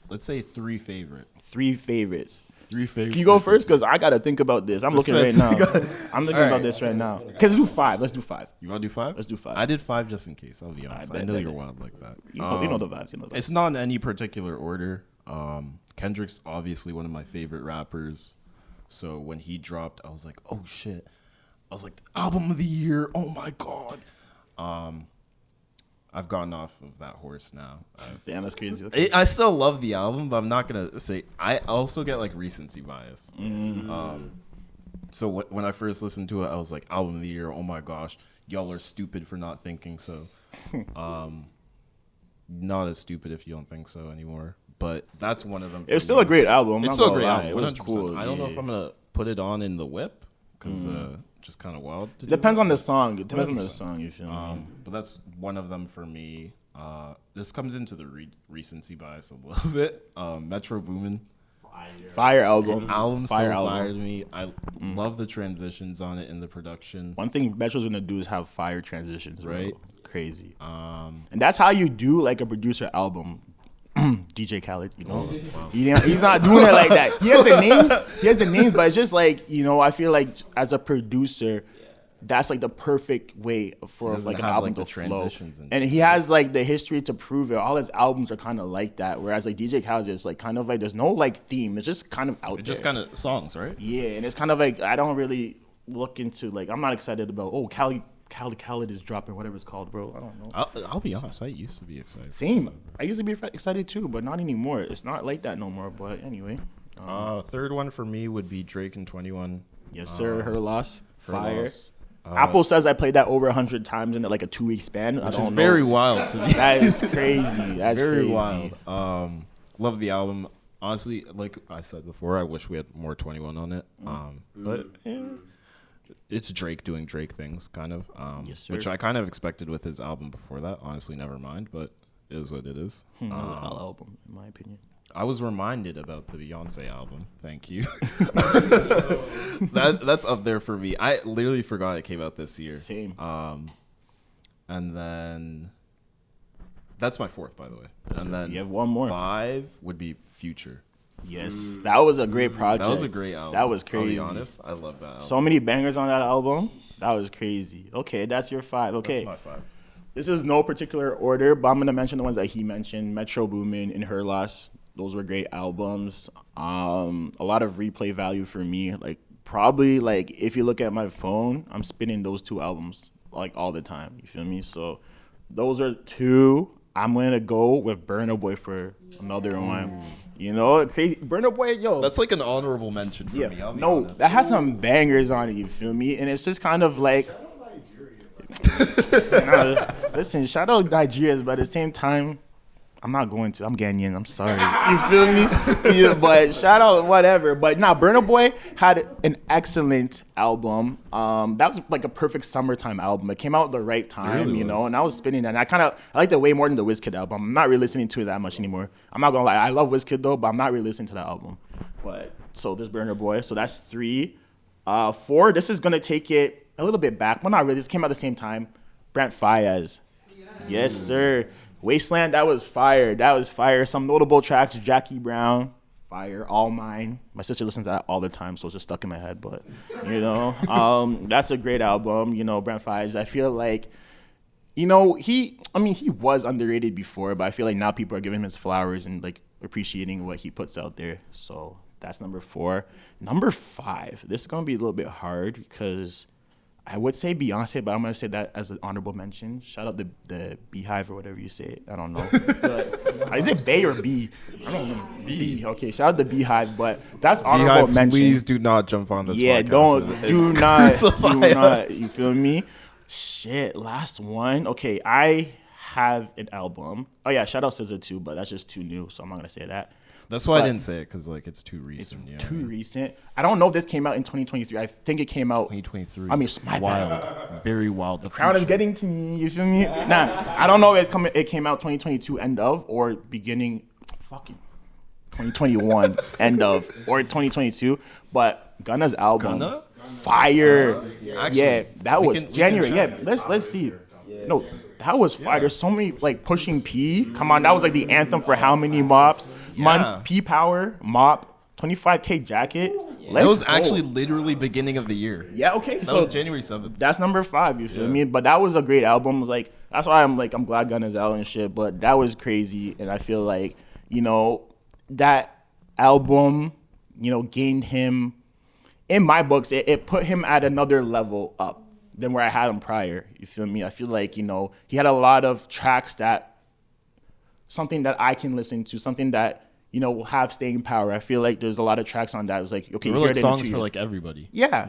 Let's say 3 favorite. 3 favorites. 3 favorite. Can you go first? Because I gotta think about this. I'm looking right now. I'm thinking All about right. this right now. Cause let's do 5. Let's do 5. You want to do 5? Let's do 5. I did 5 just in case. I'll be honest. I bet, know bet. you're wild like that. You know the vibes. You know the vibes. It's not in any particular order. Kendrick's obviously one of my favorite rappers. So when he dropped, I was like, oh shit. I was like, album of the year. Oh my God. I've gotten off of that horse now. Damn, that's crazy. Okay. I still love the album, but I'm not going to say, I also get like recency bias. So when I first listened to it, I was like, album of the year. Oh my gosh. Y'all are stupid for not thinking so. Not as stupid if you don't think so anymore. But that's one of them. It's still a great album. It's still a great album. It was 100%. cool. I don't know if I'm gonna put it on in the whip because just kind of wild. It depends on the song. It depends on the song. You feel me? But that's one of them for me. This comes into the recency bias a little bit. Metro Boomin. Fire album. Album Fire so album. fire to me. I love the transitions on it in the production. One thing Metro's gonna do is have fire transitions, Right. bro. Crazy. And that's how you do like a producer album. DJ Khaled, you know, he's not doing it like that. He has the names, but it's just like, you know, I feel like as a producer, that's like the perfect way for like an album to flow. And he has like the history to prove it. All his albums are kind of like that. Whereas like DJ Khaled is like kind of like there's no like theme. It's just kind of out there. Just kind of songs, right? Yeah, and it's kind of like I don't really look into like I'm not excited about Khaled is dropping whatever it's called, bro. I don't know. I'll be honest. I used to be excited. Same. I used to be excited too, but not anymore. It's not like that no more. But anyway. Third one for me would be Drake and 21. Yes, sir. Her loss. Her Fire. Loss. Apple says I played that over 100 times in like a 2-week span. Which is very wild to me. That is crazy. That's very crazy. wild. Love the album. Honestly, like I said before, I wish we had more 21 on it. But it's Drake doing Drake things, kind of. Yes, sir. Which I kind of expected with his album before that. Honestly, never mind. But it is what it is. That was a solid album, in my opinion. I was reminded about the Beyonce album. Thank you. That's up there for me. I literally forgot it came out this year. Same. And then that's my fourth, by the way. And then You have one more. 5 would be Future. Yes, that was a great project. That was a great album. That was crazy. I'll be honest. I love that album. So many bangers on that album. That was crazy. Okay, that's your 5. Okay. That's my 5. This is no particular order, but I'm going to mention the ones that he mentioned. Metro Boomin and Her Loss. Those were great albums. A lot of replay value for me. Like, probably, like, if you look at my phone, I'm spinning those 2 albums, like, all the time. You feel me? So, those are 2. I'm going to go with Burna Boy for another one. You know, crazy. Burna Boy, yo. That's like an honorable mention for me. I'll be honest. That has some bangers on it, you feel me? And it's just kind of like... listen, shout out Nigeria, but at the same time, I'm not going to. I'm Ghanaian. I'm sorry. You feel me? Yeah, but shout out whatever. But Burna Boy had an excellent album. That was like a perfect summertime album. It came out at the right time, really you know. was. And I was spinning that. And I liked it way more than the Wizkid album. I'm not really listening to it that much anymore. I'm not gonna lie. I love Wizkid though, but I'm not really listening to that album. But so there's Burna Boy. So that's 3. 4. This is gonna take it a little bit back. Well, not really. This came out at the same time. Brent Faiyaz. Yes, sir. Wasteland, that was fire. That was fire. Some notable tracks, Jackie Brown, fire. All Mine. My sister listens to that all the time, so it's just stuck in my head. But, you know, that's a great album. You know, Brent Faiyaz. I feel like, you know, he was underrated before, but I feel like now people are giving him his flowers and, like, appreciating what he puts out there. So that's number 4. Number 5. This is going to be a little bit hard because... I would say Beyonce, but I'm going to say that as an honorable mention. Shout out the Beehive or whatever you say. I don't know. But, is it Bay or B? I don't know. B. Okay, shout out the Beehive, but that's honorable Beehive, mention. Please do not jump on this Yeah, podcast. do not. You feel me? Shit, last one. Okay, I have an album. Oh, yeah, shout out SZA too, but that's just too new, so I'm not going to say that. That's why I didn't say it, because like it's too recent. It's too recent. I don't know if this came out in 2023. I think it came out 2023. I mean, my wild, bad. very wild. The Crowd is future. getting to me. You feel me? Nah, I don't know if it came out 2022 end of or beginning, fucking 2021 end of or 2022. But Gunna's album, Gunna? fire. Actually, yeah, that we was can January. check. Yeah, let's see. No, that was fire. There's so many like Pushing P. Come on, that was like the anthem for how many months? P Power, Mop, 25K Jacket. That was actually literally beginning of the year. Yeah, okay. That So was January 7th. that's number 5, you feel me? But that was a great album. Like that's why I'm glad Gunna's out and shit. But that was crazy, and I feel like, you know, that album, gained him, in my books, it put him at another level up than where I had him prior. You feel me? I feel like, he had a lot of tracks something that I can listen to, something that, will have staying power. I feel like there's a lot of tracks on that. It was like, okay, There were like songs for like everybody. Yeah.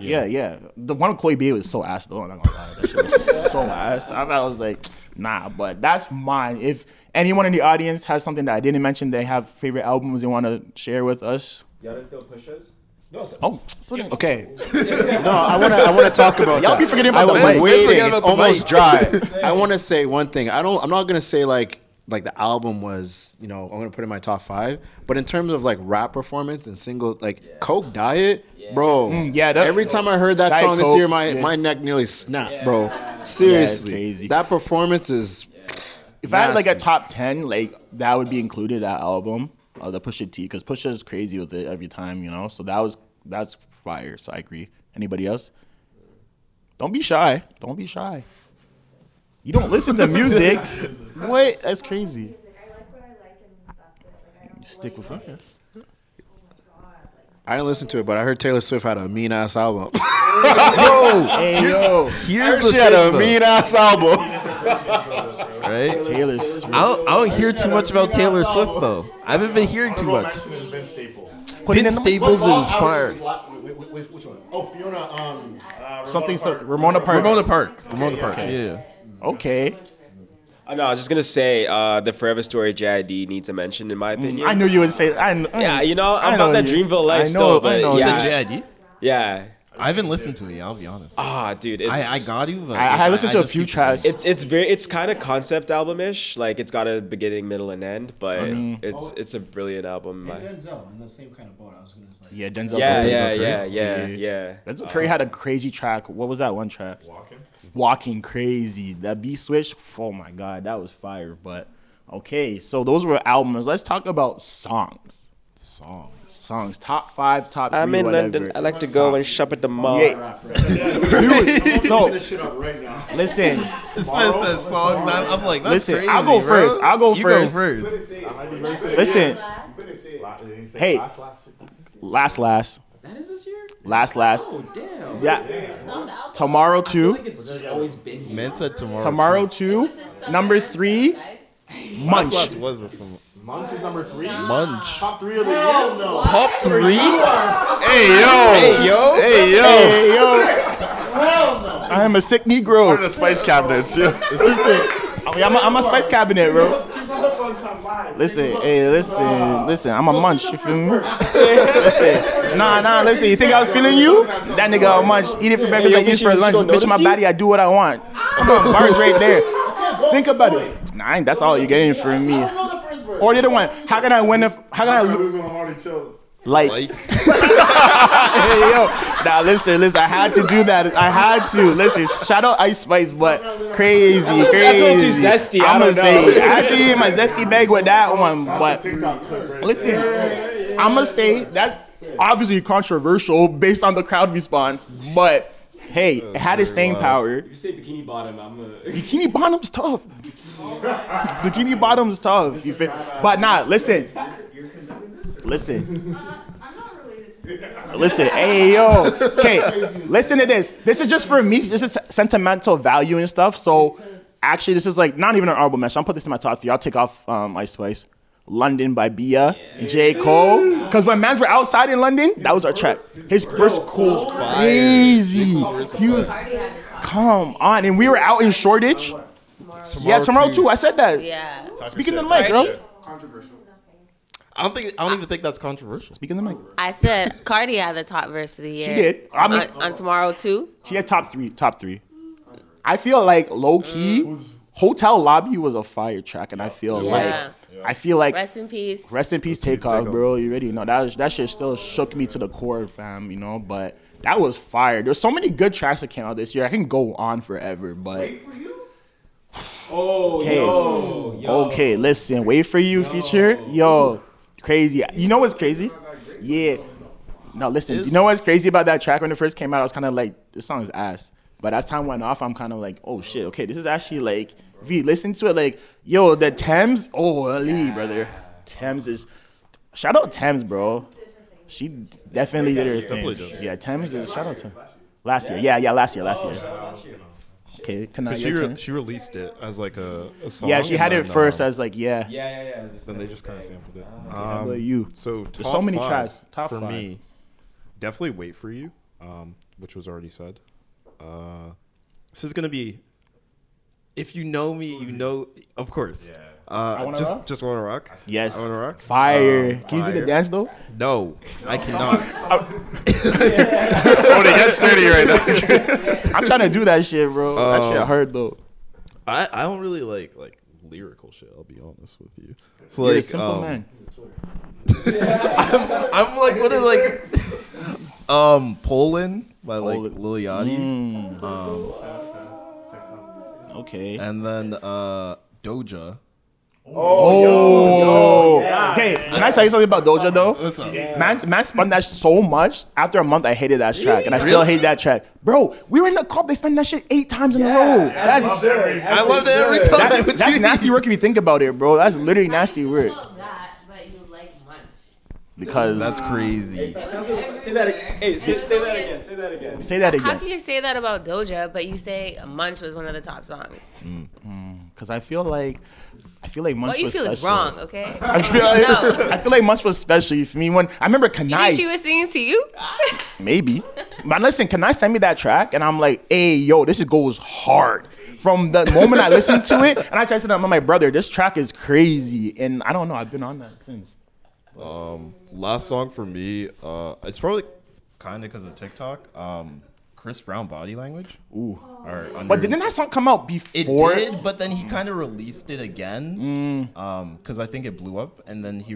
The one with Chloe B was so ass though. I'm not gonna lie. That shit was so ass. I thought I was like, nah, but that's mine. If anyone in the audience has something that I didn't mention, they have favorite albums they want to share with us. Y'all didn't feel Pusha's? Okay. No, I want to talk about Y'all that. be forgetting about I the was mic. waiting. Forget It's about the almost mic. dry. I want to say one thing. I'm not gonna say like the album was, I'm gonna put it in my top 5. But in terms of like rap performance and single, like Coke Diet, bro. Every time I heard that Diet song this Coke, year, my neck nearly snapped, bro. Seriously, crazy. that performance is. If I had like a nasty. top 10, like that would be included that album, the Pusha T, because Pusha's crazy with it every time, So that's fire. So I agree. Anybody else? Don't be shy. You don't listen to music. What? That's crazy. I like what I like, and that's it. Like, I don't Stick with it. I didn't listen to it, but I heard Taylor Swift had a mean ass album. Hey, yo. Here's the She had thing, a though, mean ass album. right? Taylor Swift. I don't hear too much about Taylor Swift though. I haven't been hearing too much. Vince Staples. Vince Staples is fire. Which one? Oh, Fiona. Something so Ramona Park. Ramona Park. Yeah. Okay. No, I was just gonna say the Forever Story JID needs a mention in my opinion. I knew you would say that. I'm I about that know you. Dreamville life I know, still, but I know. You yeah, said JID? yeah. I haven't listened to it. I'll be honest. Dude, I it's got you. But I listened to a just few keep tracks. forgetting. it's kind of concept album-ish. Like it's got a beginning, middle, and end, but it's a brilliant album. Denzel in the same kind of boat. I was gonna say. Yeah, Denzel. Yeah. Denzel Curry had a crazy track. What was that one track? Walking crazy. That beat switch. Oh my god, that was fire. But okay, so those were albums. Let's talk about songs. Songs. Top 5, top 3. I'm in whatever. London. I like to go and shop at the mall. Yeah. Dude, so listen. This man says songs. I'm like, that's Listen, crazy. I'll go bro. first. I'll go You first. go first. Listen. Hey. Last. That is this year? Last. Oh, damn. Yeah. Tomorrow 2. It's just always been here. Man said tomorrow. Tomorrow 2. Number 3. Munch. Last was this one? Munch is number 3. Munch. Top 3 of the year? No. Top 3? Hey yo. Hey, yo. I am a sick Negro. One of the spice cabinets. Yeah. I'm a spice cabinet, bro. Listen. I'm a munch. You feel me? Listen. Nah. Listen. You think I was feeling you? That nigga a munch. Eat it for breakfast. Yo, I eat it for she lunch. gonna Bitch, in my notice body, I do what I want. Come on, bars right there. Think about it. Nah, that's all you're getting from me. Or the other one. How can I win if? How can I lose? Lose when I'm already chills. Like, hey, yo. Now listen. I had to do that. I had to. Listen, shout out Ice Spice, but crazy. That's a little too zesty. I don't know. I had to eat my zesty bag with that one, but listen, I'm gonna say that's obviously controversial based on the crowd response, but hey, it had its staying power. If you say Bikini Bottom, I'm a... Bikini Bottom's tough. Bikini Bottom's tough. You feel? But nah, listen. Listen, hey, yo. Okay, listen to this. This is just for me. This is sentimental value and stuff. So, actually, this is like not even an honorable mention. I'll put this in my top 3. I'll take off Ice Spice. London by Bia and J. Cole. Because when mans were outside in London, that was our track. His first Cole's crazy. He was, come on. And we were out in Shoreditch. Yeah, tomorrow too. I said that. Yeah. Speaking to the mic, girl. Controversial. I don't even think that's controversial. Speaking to the mic. I said Cardi had the top verse of the year. She did. I mean, on Tomorrow too. she had top three. I feel like low key, Hotel Lobby was a fire track, and I feel Yeah. like Rest in peace. rest in peace, Takeoff, bro. You already know that shit still shook me to the core, fam. You know, but that was fire. There's so many good tracks that came out this year. I can go on forever, but. Oh, Okay. yo. Okay, listen. Wait for you, feature. Yo, crazy. You know what's crazy? Yeah. No, listen. You know what's crazy about that track when it first came out? I was kind of like, this song is ass. But as time went off, I'm kind of like, oh shit. Okay, this is actually like, if you listen to it, like, yo, the Thames. Oh, Ali, brother. Thames is. Shout out Thames, bro. She definitely did her thing. Definitely did. Yeah, Thames is shout out to last year. Yeah, last year. Okay, can I? Because she released it as like a song. Yeah, she had and it then, first as like yeah. Then they just kind of sampled it. How about you? So There's top so many five tracks. Top for five. me. Definitely Wait For You, which was already said. This is gonna be. If you know me, you know. Of course. Wanna Rock? Just Wanna Rock. Yes. I Wanna Rock. Fire. Can you do Fire. the dance though? No, I cannot. Oh, they get sturdy right now. I'm trying to do that shit, bro. That shit hard though. I don't really like lyrical shit. I'll be honest with you. It's You're a like simple man. I'm like what is like Poland by like Poland. Lil Yachty. Okay. And then Doja. Oh. Hey, can I tell you something about Doja though? What's up? Man spun that so much. After a month, I hated that track, and I still hate that track. Bro, we were in the club. They spent that shit 8 times in a row. I loved it every time. What That's you nasty mean? work if you think about it, bro. That's literally nasty work. love that, but you like Munch. Because That's crazy. Say that again. Hey, say that again. Say that again. say that How again. can you say that about Doja, but you say Munch was one of the top songs? Because I feel like Munch What you was feel is special. wrong, okay? I feel like, No. I feel like Munch was special for me when I remember You think she Kanai. was singing to you? Maybe, but listen, Kanai sent me that track, and I'm like, hey, yo, this goes hard. From the moment I listened to it, and I texted him, I'm like, brother, this track is crazy, and I don't know, I've been on that since. Last song for me, it's probably kind of because of TikTok. Chris Brown, Body Language. Ooh. Or But didn't that song come out It before? did, but then he kind of released it again. Because I think it blew up, and then he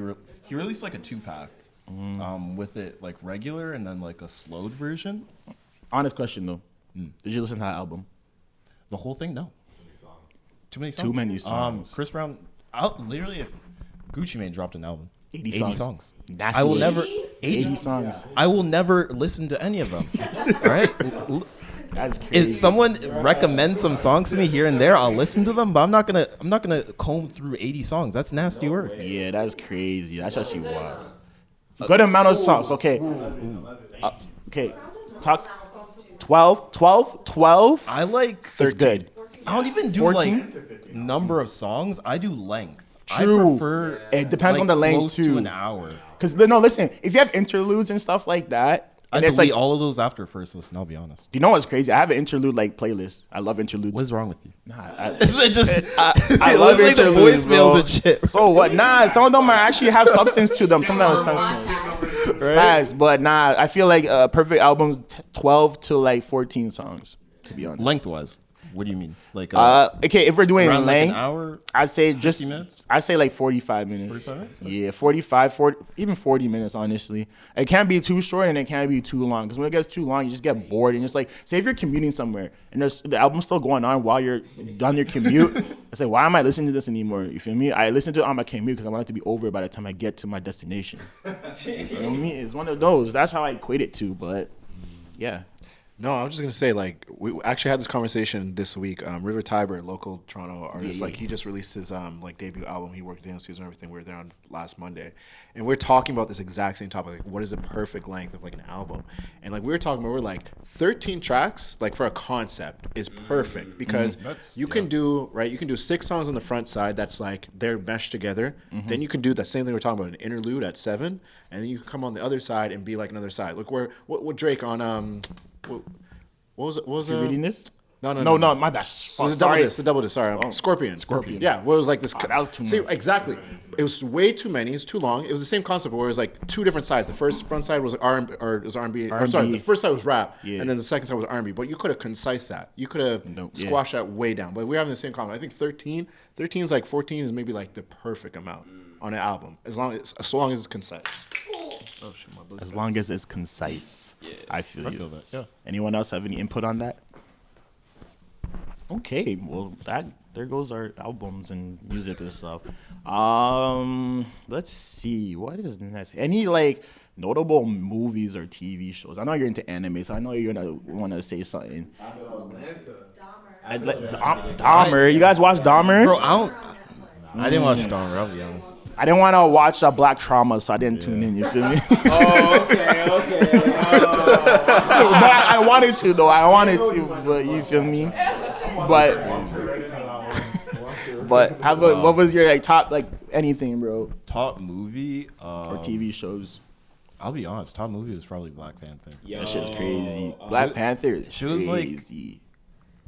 released like a 2-pack. With it like regular and then like a slowed version. Honest question though, did you listen to that album? The whole thing, no. Too many songs. Too many songs. Chris Brown, literally, if Gucci Mane dropped an album, 80 songs. Nasty I will work. never 80 songs. I will never listen to any of them. All right. That's crazy. If someone recommends some songs to me here and there, I'll listen to them. But I'm not gonna comb through 80 songs. That's nasty work. Yeah, that's crazy. That's actually wild. Good amount of songs. Okay. Okay. Talk 12. I like It's good. I don't even do 14? like number of songs. I do length. True. I prefer It depends on the length, close too. to an hour. Because no, listen. If you have interludes and stuff like that, I and it's delete like, all of those after first listen. I'll be honest. you know what's crazy? I have an interlude like playlist. I love interludes. What's wrong with you? Nah, It just I love listening to interludes, voicemails bro. and shit. So what? Nah, some of them are actually have substance to them. Some of them have substance. Facts, but nah, I feel like perfect albums 12 to like 14 songs. To be honest. Lengthwise, what do you mean? Like Okay, if we're doing around like an length, hour? I'd say just 50 minutes? I'd say like 45 minutes. 45 minutes? Yeah, 45, 40, even 40 minutes, honestly. It can't be too short and it can't be too long. Because when it gets too long, you just get bored. And it's like, say if you're commuting somewhere and there's the album's still going on while you're done your commute, it's like, why am I listening to this anymore? You feel me? I listen to it on my commute because I want it to be over by the time I get to my destination. You know what I mean? It's one of those. That's how I equate it to, but yeah. No, I was just gonna say, like, we actually had this conversation this week. River Tiber, local Toronto artist, like he just released his like debut album. He worked downstairs and everything. We were there on last Monday, and we're talking about this exact same topic. Like, what is the perfect length of like an album? And like we were talking about, we're like 13 tracks, like for a concept, is perfect because you can do right. You can do 6 songs on the front side. That's like they're meshed together. Then you can do that same thing we're talking about, an interlude at 7, and then you can come on the other side and be like another side. Look where what Drake on What was it? What was You reading this? No, my bad. The double disc. Sorry, Scorpion. Yeah, where it was like this. that was too See, much. exactly. It was way too many. It was too long. It was the same concept where it was like 2 different sides. The front side was R&B, or it was R&B. Or sorry, the first side was rap, Yeah. and then the second side was R&B. But you could have concise that. You could have squashed that way down. But we're having the same concept. I think 13 is like 14 is maybe like the perfect amount on an album, as long as it's concise. As long as it's concise. Yeah, I feel that. Yeah. Anyone else have any input on that? Okay, well there goes our albums and music and stuff. Let's see, what is next? Any like notable movies or TV shows? I know you're into anime, so I know you're gonna want to say something. Dahmer. You guys watch Dahmer? Bro, I didn't watch Star. I'll be honest. I didn't want to watch Black Trauma, so I didn't tune in. You feel me? Oh, okay. But I wanted to though. I wanted to, but you feel me? But what was your like top like anything, bro? Top movie Or TV shows? I'll be honest. Top movie was probably Black Panther. That shit's crazy. Black Panther is She was like crazy.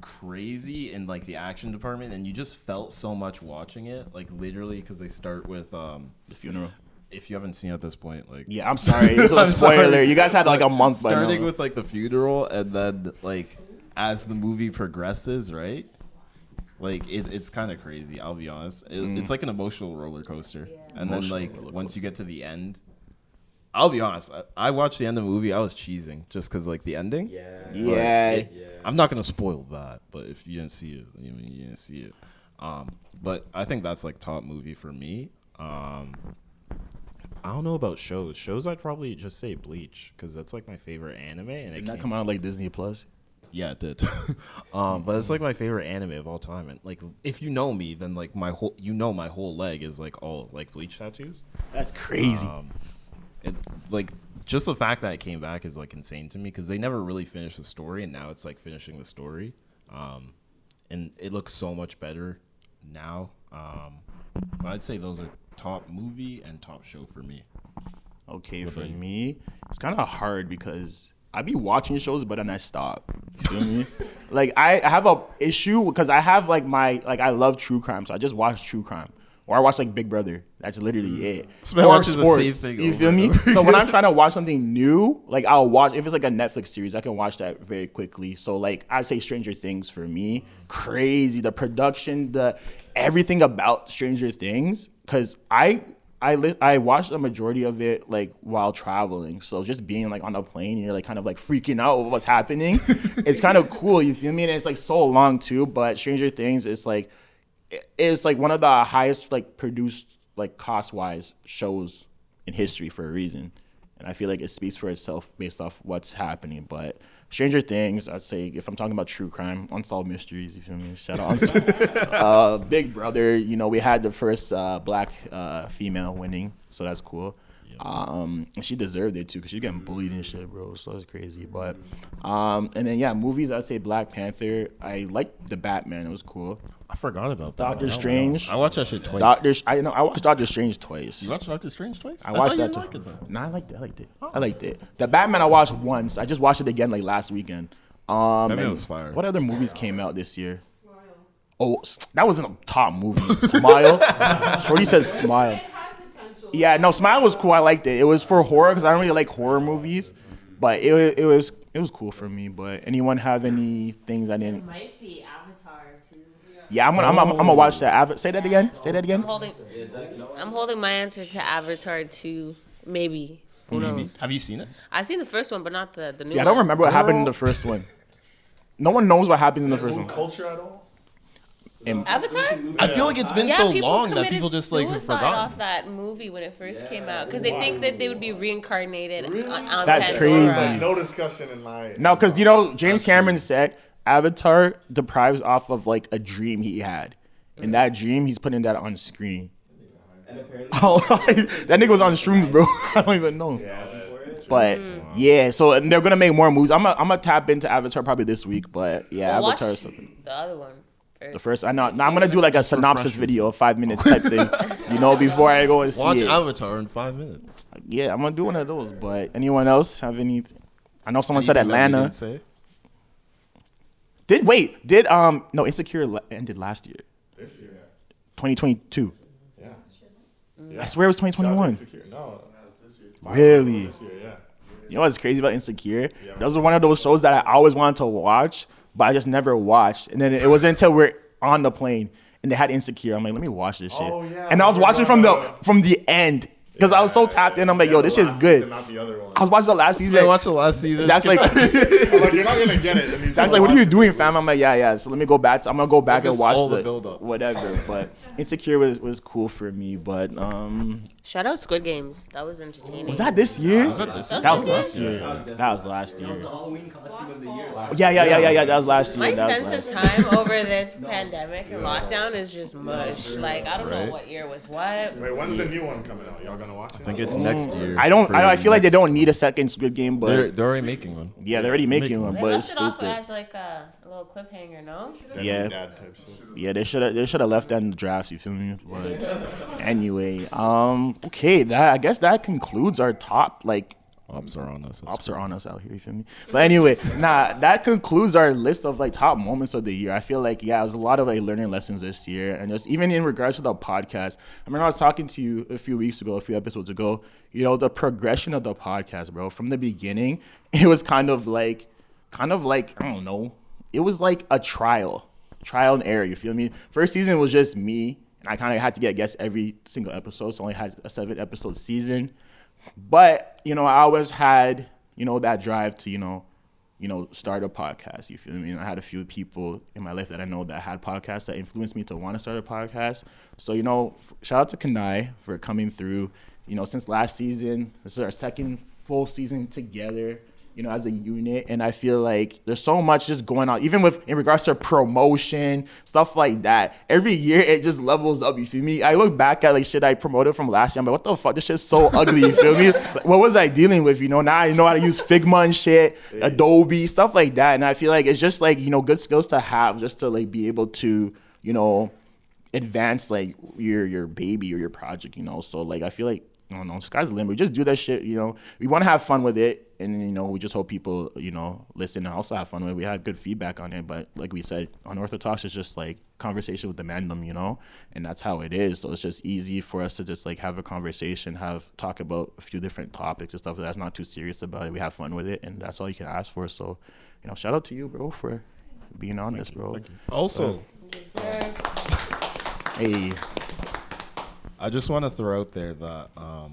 crazy in like the action department, and you just felt so much watching it. Like literally, because they start with The funeral. If you haven't seen it at this point, like Yeah, I'm sorry. It's a I'm spoiler. sorry. You guys had like a month. by starting now. with like the funeral, and then like as the movie progresses, right? Like it's kind of crazy. I'll be honest. It's like an emotional roller coaster, and then like once you get to the end, I'll be honest. I watched the end of the movie. I was cheesing just because like the ending. Yeah. I'm not gonna spoil that, but if you didn't see it, you didn't see it. But I think that's like top movie for me. I don't know about shows. Shows, I'd probably just say Bleach because that's like my favorite anime, and it Did that came come out like Disney Plus? Yeah, it did. But it's like my favorite anime of all time, and like if you know me, then like my whole leg is like all like Bleach tattoos. That's crazy. It like just the fact that it came back is like insane to me because they never really finished the story, and now it's like finishing the story, and it looks so much better now. But I'd say those are top movie and top show for me. Okay, for me, it's kind of hard because I be watching shows, but then I stop. You feel me? Like I have a issue because I have like I love true crime, so I just watch true crime. Or I watch like Big Brother. That's literally it. This man watches the same thing You over feel and me? over. So when I'm trying to watch something new, like I'll watch if it's like a Netflix series, I can watch that very quickly. So like I say Stranger Things for me, crazy. The production, the everything about Stranger Things, because I watched the majority of it like while traveling. So just being like on a plane and you're like kind of like freaking out with what's happening. It's kind of cool, you feel me? And it's like so long too, but Stranger Things is like one of the highest like produced like cost wise shows in history for a reason. And I feel like it speaks for itself based off what's happening. But Stranger Things, I'd say if I'm talking about true crime, Unsolved Mysteries, you feel me? Shout out Big Brother, you know, we had the first black female winning, so that's cool. And she deserved it too, because she's getting bullied and shit, bro. So it's crazy. But and then yeah, movies, I'd say Black Panther. I liked the Batman, it was cool. I forgot about that. Doctor Strange. I watched that shit twice. I watched Doctor Strange twice. You watched Doctor Strange twice? I watched thought that you too. liked it, though. No, I liked it. I liked it. The Batman I watched once. I just watched it again like last weekend. That man was fire. What other movies came out this year? Oh, that wasn't a top movie. Smile. Shorty says Smile. Yeah, no, Smile was cool. I liked it. It was for horror because I don't really like horror movies, but it was cool for me. But anyone have any things I didn't? It might be Avatar too. Yeah, I'm gonna watch that. Say that again. I'm holding my answer to Avatar 2. Maybe. Who knows? Have you seen it? I've seen the first one, but not the new See, one. I don't remember what happened in the first one. No one knows what happens in the first one. Culture at all? Avatar? I feel like it's been Yeah, so people long that committed people just like suicide forgot. off that movie when it first came out because they think that they would be reincarnated on That's Pandora. crazy. No discussion in my. No, because you know James Cameron said Avatar deprives off of like a dream he had, and that dream he's putting that on screen. That nigga was on shrooms, bro. I don't even know. But yeah, so and they're gonna make more movies. I'm gonna tap into Avatar probably this week. But yeah, Well, Avatar. watch Is something. the other one first. The first, I know. Now I'm gonna do like a synopsis video, a 5 minute type thing, you know, before I go and see Watch it. Avatar in 5 minutes. Yeah, I'm gonna do one of those. But anyone else have any? I know someone said Atlanta. Did no Insecure ended last year, This year. 2022. Yeah. I swear it was 2021. Insecure. No. This year. Really? This year, yeah. You know what's crazy about Insecure? Those are one of those shows that I always wanted to watch, but I just never watched. And then it wasn't until we're on the plane and they had Insecure. I'm like, let me watch this shit. Oh, yeah. And I was watching from the end because I was so tapped in. I'm like, yo, this shit's good. Not the other one. I was watching the last season. Watch the last season. That's like, I'm like, you're not gonna get it. that's like, what are you doing, fam? I'm like, yeah. So let me go back. I'm gonna go back and missed watch all the the build-up. whatever. But Insecure was cool for me. But Shout out Squid Games. That was entertaining. Was that this year? Was that this year? That was last year. That was last year. Yeah. That was last year. My That was sense last of time over this pandemic and lockdown is just mush. Like, I don't know what year was what. Wait, when's the new one coming out? Y'all gonna watch it? I think it's next year. I feel like they don't need a second Squid Game, but They're already making one. yeah, they're already making one. They But left it's it off stupid. as like a little cliffhanger, no? Yeah. Dad type shit. Yeah, they should have left that in the drafts. You feel me? But anyway, okay, I guess that concludes our top Ops are on us. ops are on us out here. You feel me? But anyway, that concludes our list of top moments of the year. I feel like it was a lot of learning lessons this year, and just even in regards to the podcast. I remember I was talking to you a few episodes ago. The progression of the podcast, bro. From the beginning, it was kind of like I don't know. It was like a trial and error. You feel me? First season was just me, and I kind of had to get guests every single episode. So I only had a 7-episode season. But, I always had, that drive to, start a podcast. You feel me? I had a few people in my life that I know that had podcasts that influenced me to want to start a podcast. So, shout out to Kanai for coming through. Since last season, this is our second full season together, as a unit. And I feel like there's so much just going on, even in regards to promotion, stuff like that. Every year it just levels up, you feel me? I look back at shit I promoted from last year. I'm like, what the fuck? This shit's so ugly, you feel me? What was I dealing with? Now I know how to use Figma and shit, Adobe, stuff like that. And I feel like it's just good skills to have just to be able to, advance your baby or your project, So I feel like, I don't know, sky's the limit. We just do that shit, We want to have fun with it, and we just hope people, listen and also have fun with it. We had good feedback on it, but like we said, UnorthoTalks is just conversation with the mandem, and that's how it is. So it's just easy for us to just have a conversation, talk about a few different topics and stuff that's not too serious about it. We have fun with it, and that's all you can ask for. So, shout out to you, bro, for being on this, bro. Also, Hey. I just want to throw out there that I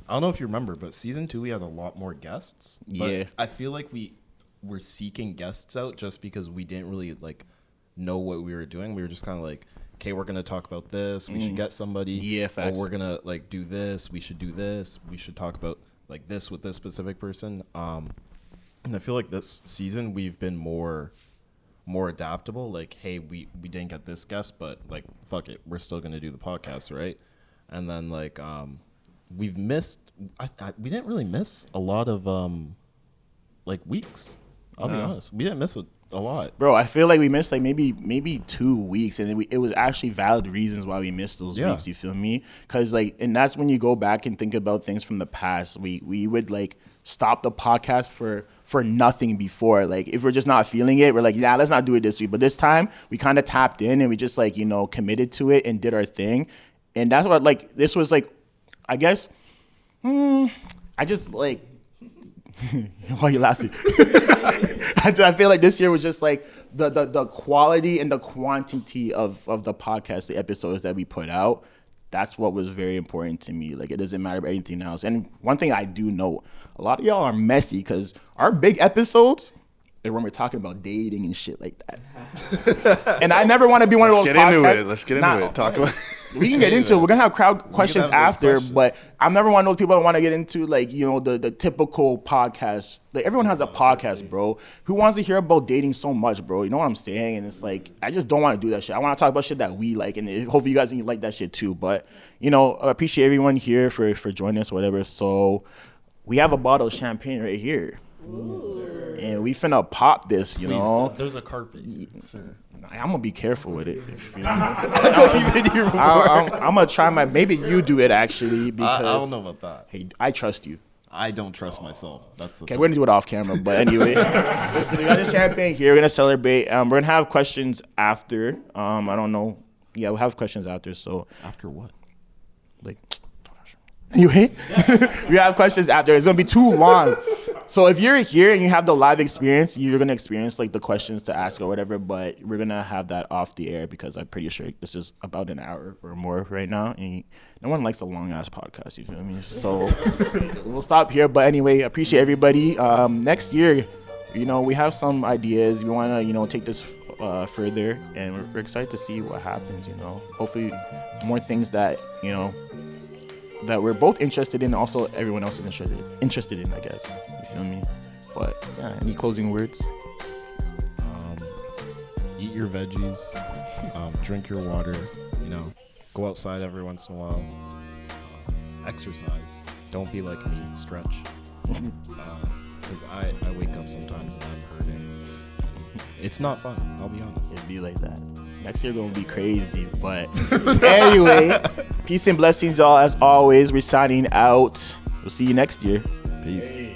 don't know if you remember, but season 2 we had a lot more guests. But Yeah. I feel like we were seeking guests out just because we didn't really know what we were doing. We were just kind of okay, we're gonna talk about this. We should get somebody. Yeah, facts. Or we're gonna do this. We should do this. We should talk about this with this specific person. And I feel like this season we've been more adaptable. Hey, we didn't get this guest, but fuck it, we're still gonna do the podcast, right? And then we've missed. We didn't really miss a lot of weeks. I'll be honest, we didn't miss a lot, bro. I feel like we missed maybe 2 weeks, and it was actually valid reasons why we missed those weeks. You feel me? Because and that's when you go back and think about things from the past. We would stop the podcast for nothing before. If we're just not feeling it, we're yeah, let's not do it this week. But this time we kind of tapped in and we just committed to it and did our thing. And that's what this was I guess I just why are you laughing? I feel like this year was just the quality and the quantity of the podcast, the episodes that we put out. That's what was very important to me. It doesn't matter about anything else. And one thing I do know, a lot of y'all are messy because our big episodes are when we're talking about dating and shit like that. And I never want to be one of those podcasts. Let's get into it. Talk about. We can get into it. We're gonna have crowd questions after, but I'm never one of those people that want to get into the typical podcast. Everyone has a podcast, bro. Who wants to hear about dating so much, bro? You know what I'm saying? And it's I just don't want to do that shit. I want to talk about shit that we like, and hopefully you guys like that shit too. But I appreciate everyone here for joining us, or whatever. So we have a bottle of champagne right here. Ooh. And we finna pop this, Please, there's a carpet, sir. I'm gonna be careful with it. I'm gonna try maybe you do it actually, because I don't know about that. Hey, I trust you. I don't trust myself. That's the okay. thing. We're gonna do it off camera, but anyway, listen, we got this champagne here. We're gonna celebrate. We're gonna have questions after. I don't know. Yeah, we'll have questions after. So after what? Anyway, we have questions after. It's gonna be too long. So if you're here and you have the live experience, you're gonna experience the questions to ask or whatever. But we're gonna have that off the air because I'm pretty sure this is about an hour or more right now, and no one likes a long ass podcast. You feel me? So we'll stop here. But anyway, appreciate everybody. Next year, we have some ideas. We wanna take this further, and we're excited to see what happens. Hopefully more things that that we're both interested in. Also, everyone else is interested in. I guess you feel me. But yeah, any closing words? Eat your veggies, drink your water. You know, go outside every once in a while. Exercise. Don't be like me. Stretch. Because I wake up sometimes and I'm hurting. It's not fun. I'll be honest. It'd be like that. Next year gonna be crazy. But anyway, peace and blessings, y'all. As always, we're signing out. We'll see you next year. Peace.